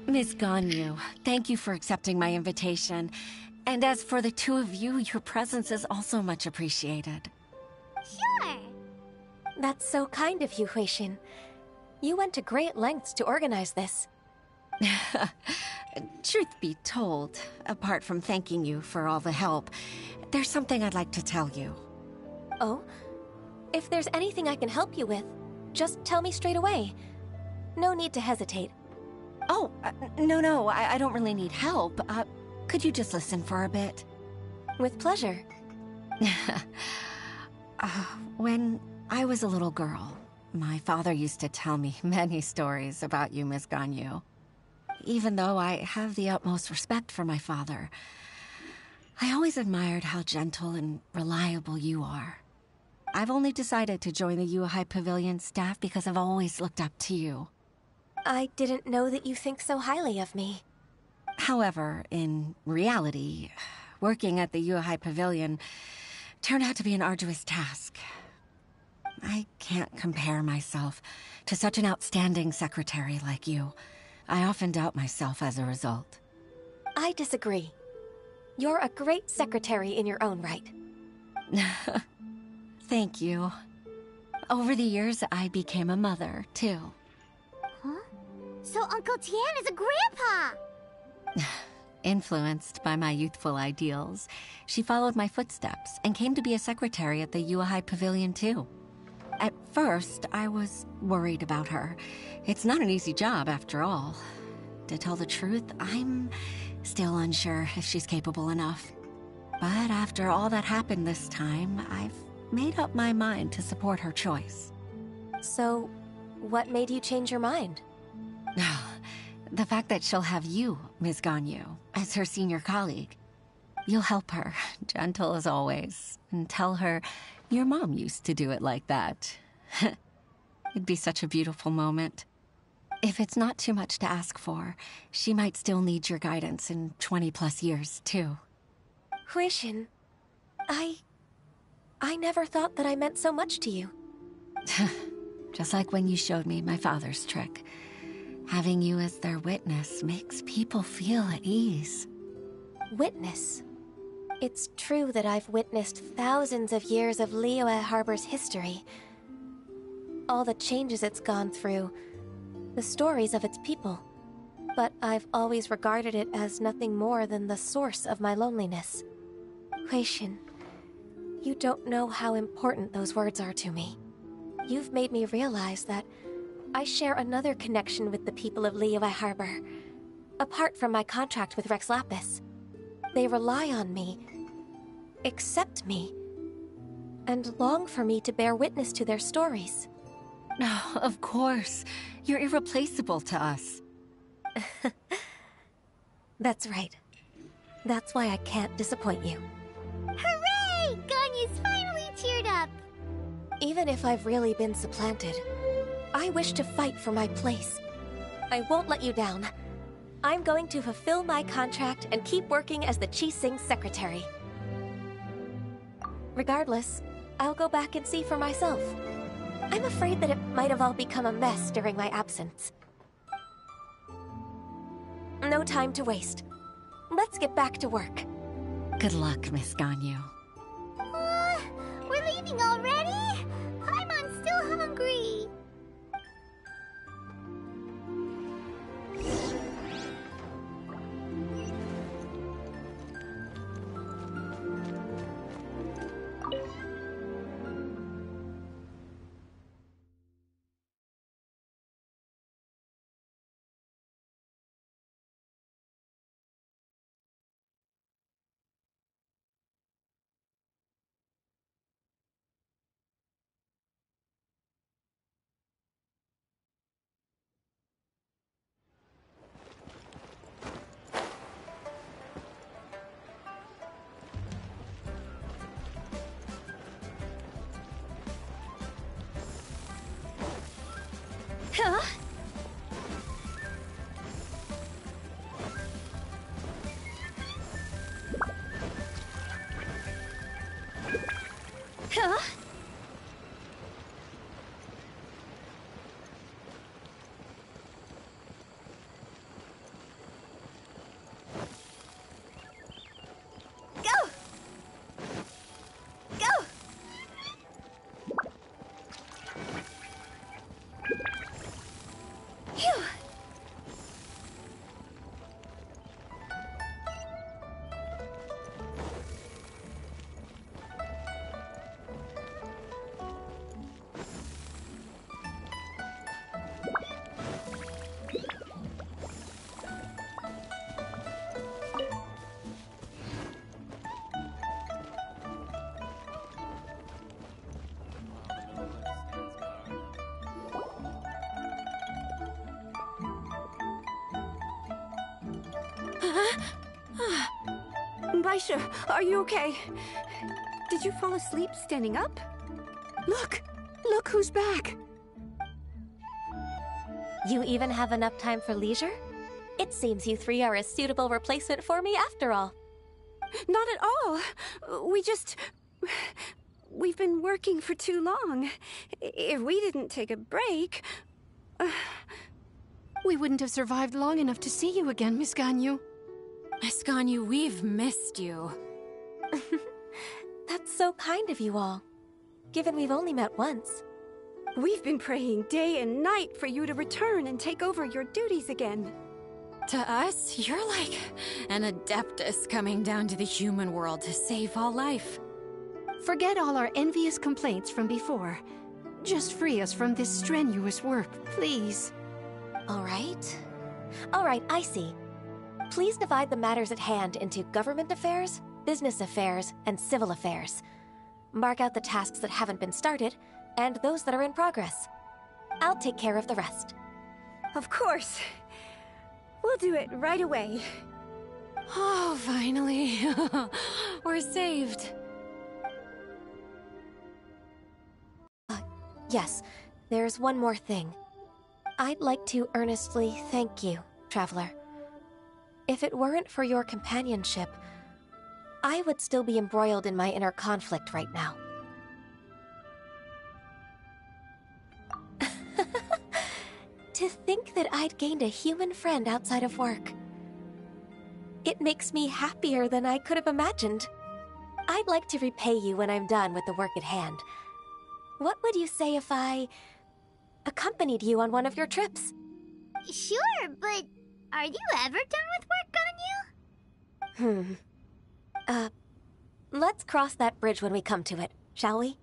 Miss Ganyu, thank you for accepting my invitation. And as for the two of you, your presence is also much appreciated. Sure. That's so kind of you, Huixin. You went to great lengths to organize this. Truth be told, apart from thanking you for all the help, there's something I'd like to tell you. Oh? If there's anything I can help you with, just tell me straight away. No need to hesitate. Oh, no, I don't really need help. Could you just listen for a bit? With pleasure. When I was a little girl, my father used to tell me many stories about you, Miss Ganyu. Even though I have the utmost respect for my father, I always admired how gentle and reliable you are. I've only decided to join the Yuhai Pavilion staff because I've always looked up to you. I didn't know that you think so highly of me. However, in reality, working at the Yuhai Pavilion turned out to be an arduous task. I can't compare myself to such an outstanding secretary like you. I often doubt myself as a result. I disagree. You're a great secretary in your own right. Thank you. Over the years, I became a mother, too. Huh? So Uncle Tian is a grandpa! Influenced by my youthful ideals, she followed my footsteps and came to be a secretary at the Yuhai Pavilion, too. At first, I was worried about her. It's not an easy job, after all. To tell the truth, I'm still unsure if she's capable enough. But after all that happened this time, I've made up my mind to support her choice. So, what made you change your mind? The fact that she'll have you, Ms. Ganyu, as her senior colleague. You'll help her, gentle as always, and tell her your mom used to do it like that. It'd be such a beautiful moment. If it's not too much to ask for, she might still need your guidance in 20+ years, too. Huixin, I never thought that I meant so much to you. Just like when you showed me my father's trick. Having you as their witness makes people feel at ease. Witness? It's true that I've witnessed thousands of years of Liyue Harbor's history. All the changes it's gone through, the stories of its people. But I've always regarded it as nothing more than the source of my loneliness. Huixin, you don't know how important those words are to me. You've made me realize that I share another connection with the people of Liyue Harbor, apart from my contract with Rex Lapis. They rely on me, accept me, and long for me to bear witness to their stories. Of course. You're irreplaceable to us. That's right. That's why I can't disappoint you. Hooray! Ganyu's finally cheered up! Even if I've really been supplanted, I wish to fight for my place. I won't let you down. I'm going to fulfill my contract and keep working as the Qi-Sing secretary. Regardless, I'll go back and see for myself. I'm afraid that it might have all become a mess during my absence. No time to waste. Let's get back to work. Good luck, Miss Ganyu. We're leaving already? I'm still hungry. Huh? Huh? Go! Go! Phew! Baisha, are you okay? Did you fall asleep standing up? Look! Look who's back! You even have enough time for leisure? It seems you three are a suitable replacement for me after all. Not at all. We've been working for too long. If we didn't take a break... We wouldn't have survived long enough to see you again, Miss Ganyu. Miss Ganyu, we've missed you. That's so kind of you all, given we've only met once. We've been praying day and night for you to return and take over your duties again. To us, you're like an adeptus coming down to the human world to save all life. Forget all our envious complaints from before. Just free us from this strenuous work, please. All right. All right, I see. Please divide the matters at hand into government affairs, business affairs, and civil affairs. Mark out the tasks that haven't been started, and those that are in progress. I'll take care of the rest. Of course. We'll do it right away. Oh, finally. We're saved. Yes, there's one more thing. I'd like to earnestly thank you, Traveler. If it weren't for your companionship, I would still be embroiled in my inner conflict right now. To think that I'd gained a human friend outside of work. It makes me happier than I could have imagined. I'd like to repay you when I'm done with the work at hand. What would you say if I accompanied you on one of your trips? Sure, but are you ever done with work, Ganyu? Let's cross that bridge when we come to it, shall we?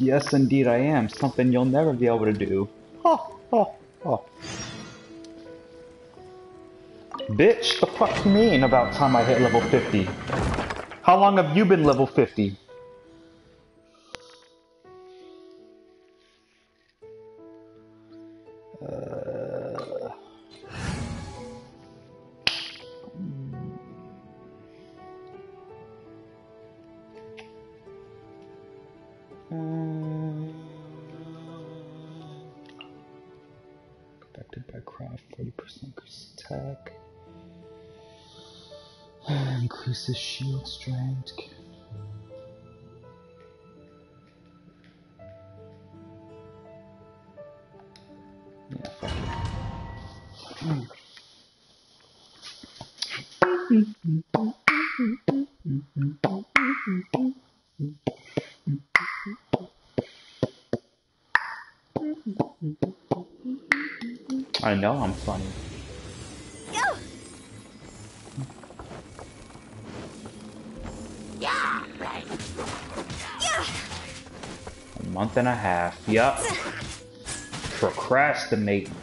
Yes, indeed I am. Something you'll never be able to do. Oh, oh, oh. Bitch, the fuck you mean about time I hit level 50? How long have you been level 50? Affected by craft, 40% increase attack. Increases shield strength. Yeah, fuck it. I know I'm funny. Go! A month and a half. Yup. Procrastinating.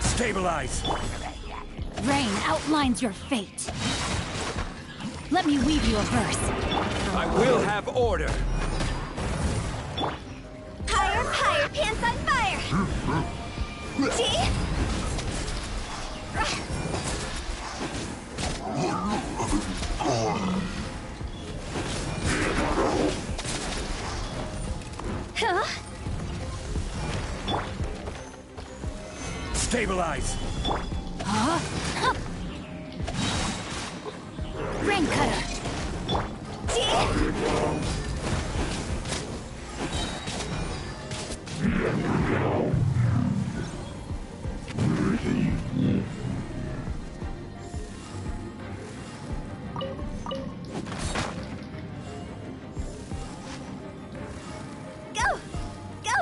Stabilize! Rain outlines your fate. Let me weave you a verse. I will have order! Higher, higher, pants on fire! See? Huh? Stabilize! Huh? Rain cutter. Go! Go!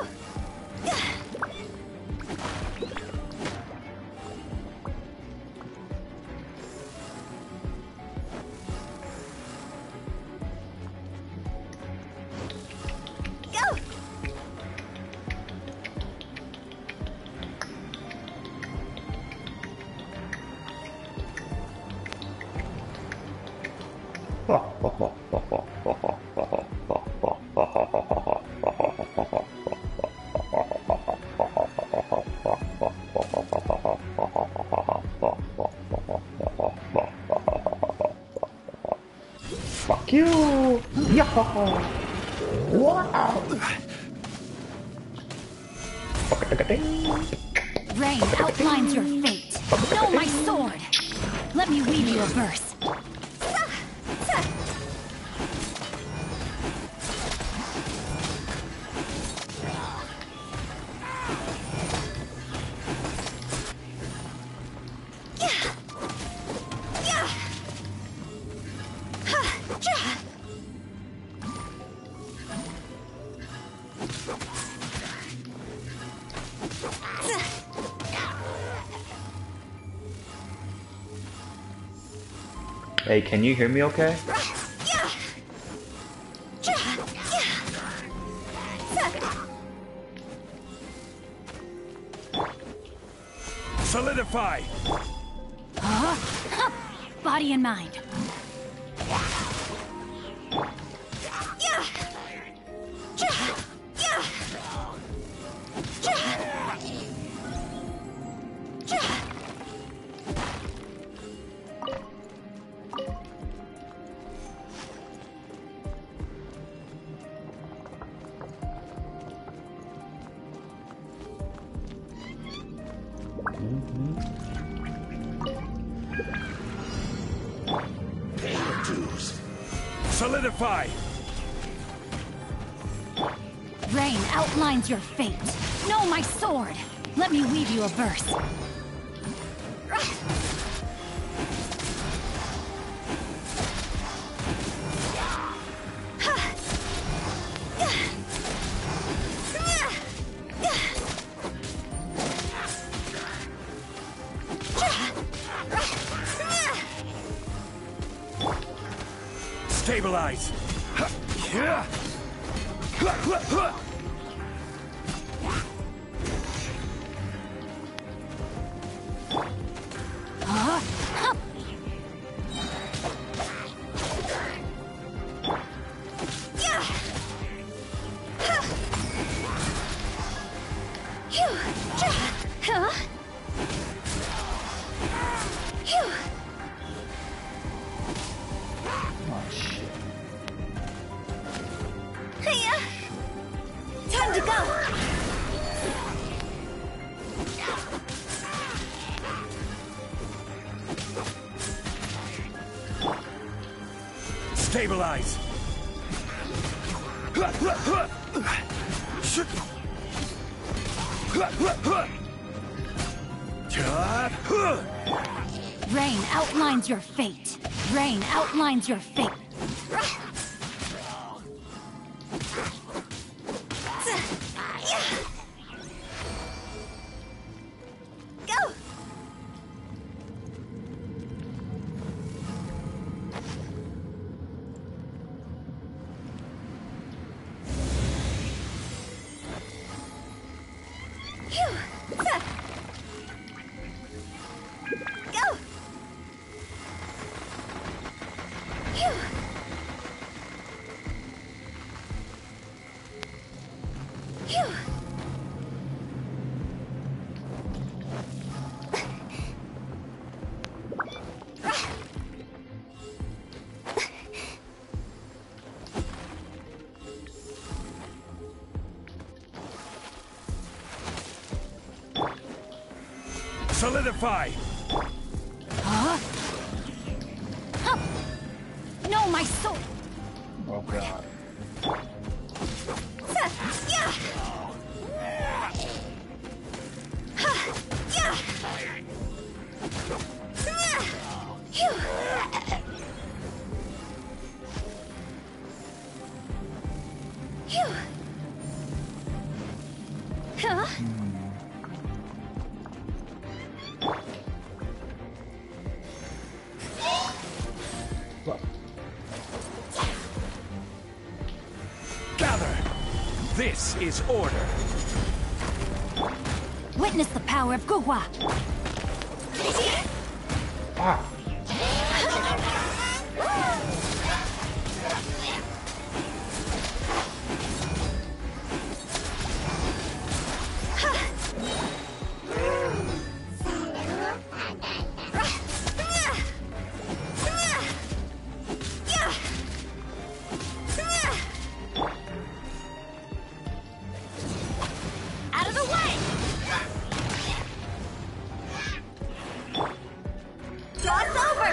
Fuck you! Yeah! Wow! Rain outlines your fate. Know my sword. Let me weave you a verse. Hey, can you hear me okay? Solidify! Body and mind. Solidify! Rain outlines your fate. Know my sword. Let me weave you a verse. Stabilize! Time to go! Stabilize! Rain outlines your fate. Rain outlines your fate. Go! Solidify! Huh? Huh. No, my soul! Oh god. Gather! This is order! Witness the power of Guhua! Ah! Out of the way! Cross over!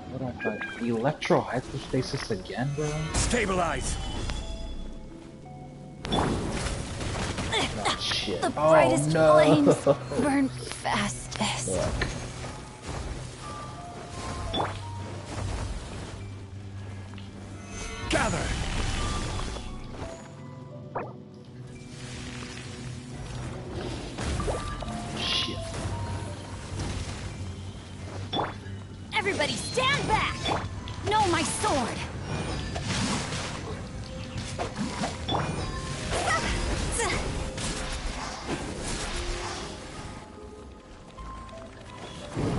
What I thought? Electro hypostasis again, bro? Stabilize! Oh shit. The Oh brightest no! flames burn fastest. Fuck. Gather! Shit. Everybody stand back! No, my sword!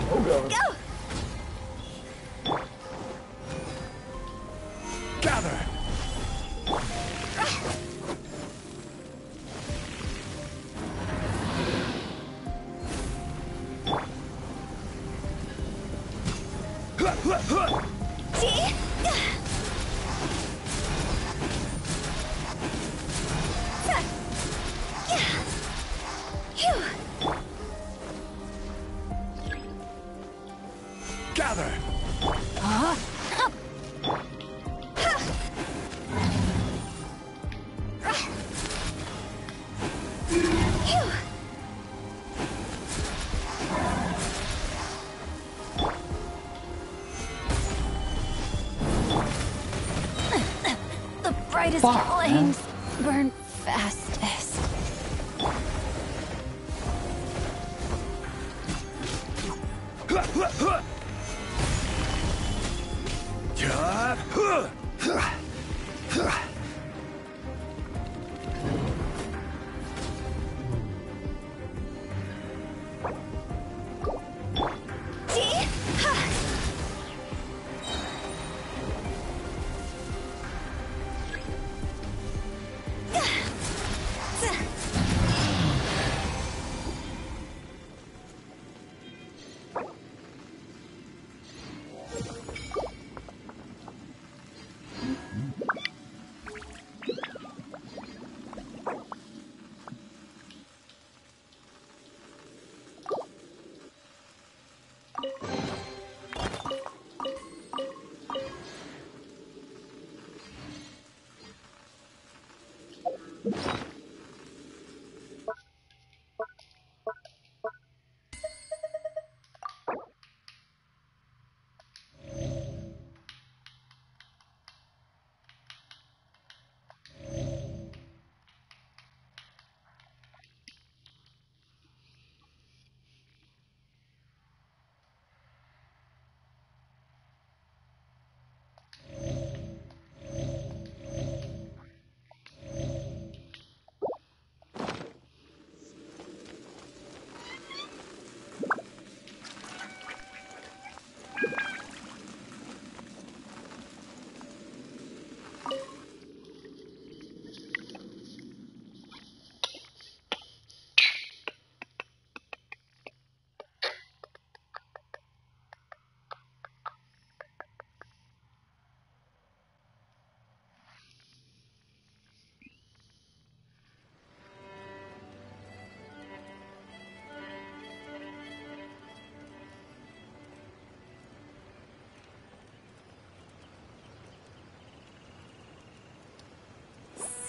Oh god. Go! Gather! Phew! The brightest flames burn fastest.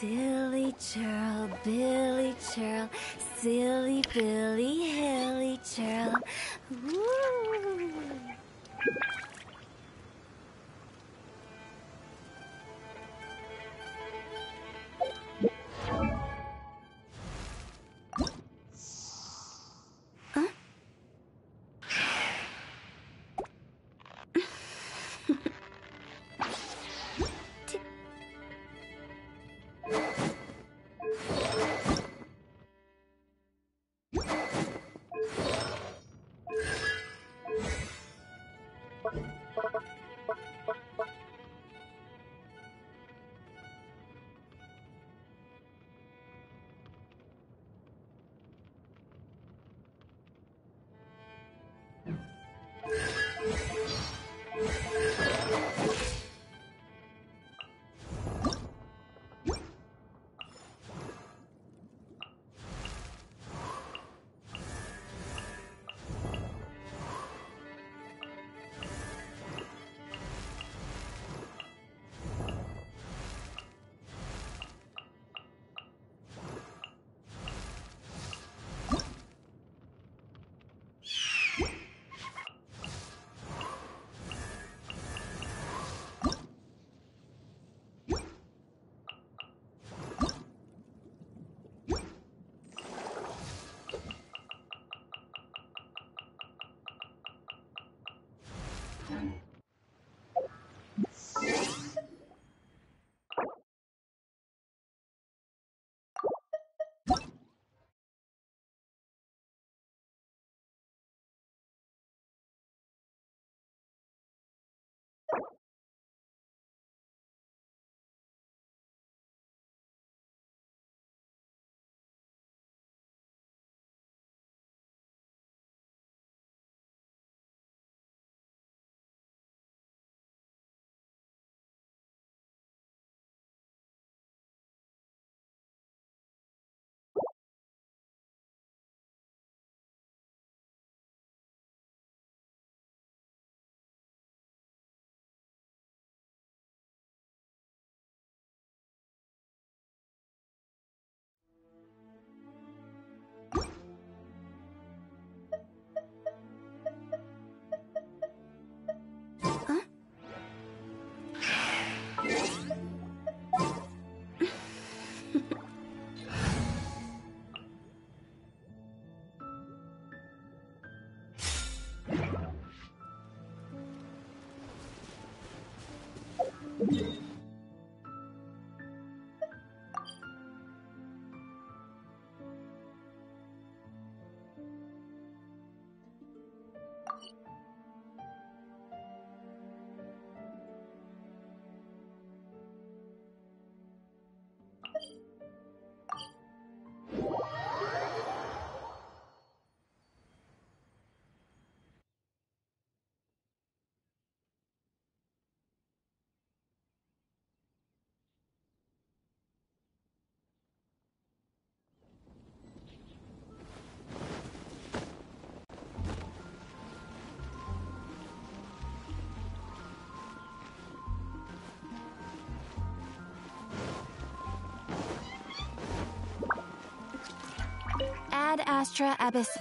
Silly churl, Billy churl, silly Billy, hilly churl. Woo. Ad Astra Abyss.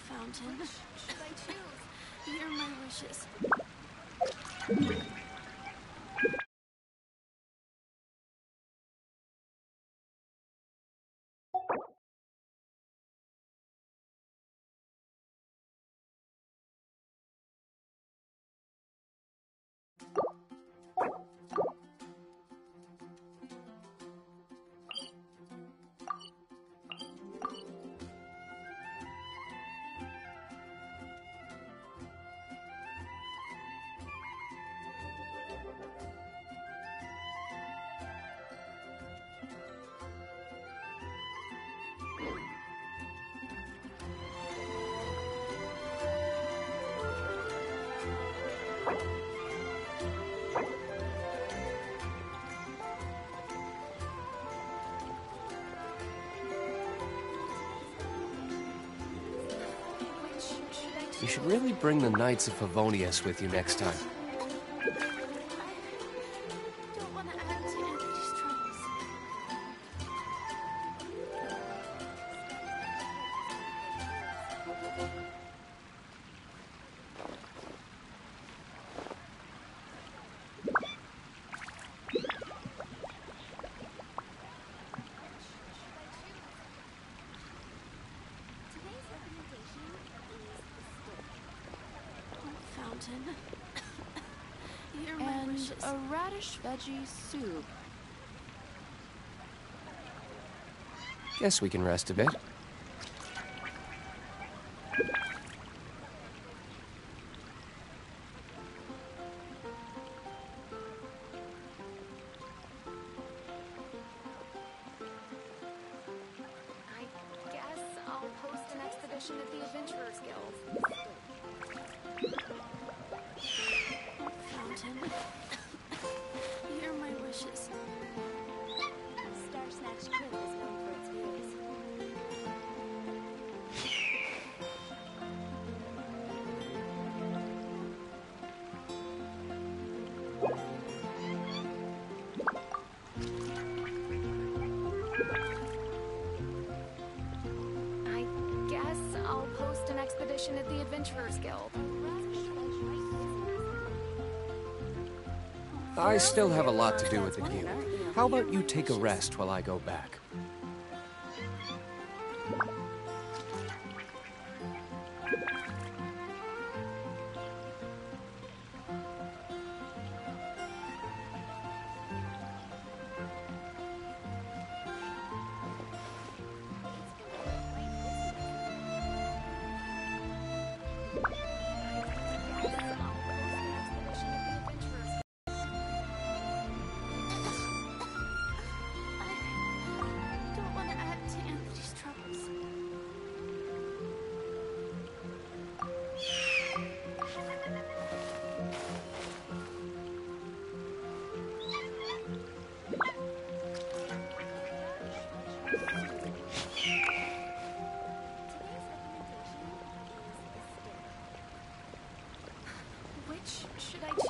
Fountain. Which should I choose? Hear my wishes. You should really bring the Knights of Favonius with you next time. Don't want to add to Anthony's troubles. Fountain. Hear my And wishes. a radish veggie soup. Guess we can rest a bit. I guess I'll post an expedition at the Adventurers Guild. Fountain. Hear my wishes. Star Snatch Crypt is known for its views. I guess I'll post an expedition at the Adventurers Guild. I still have a lot to do with the guild. How about you take a rest while I go back? Don't want to add to Anthony's troubles. Which should I choose?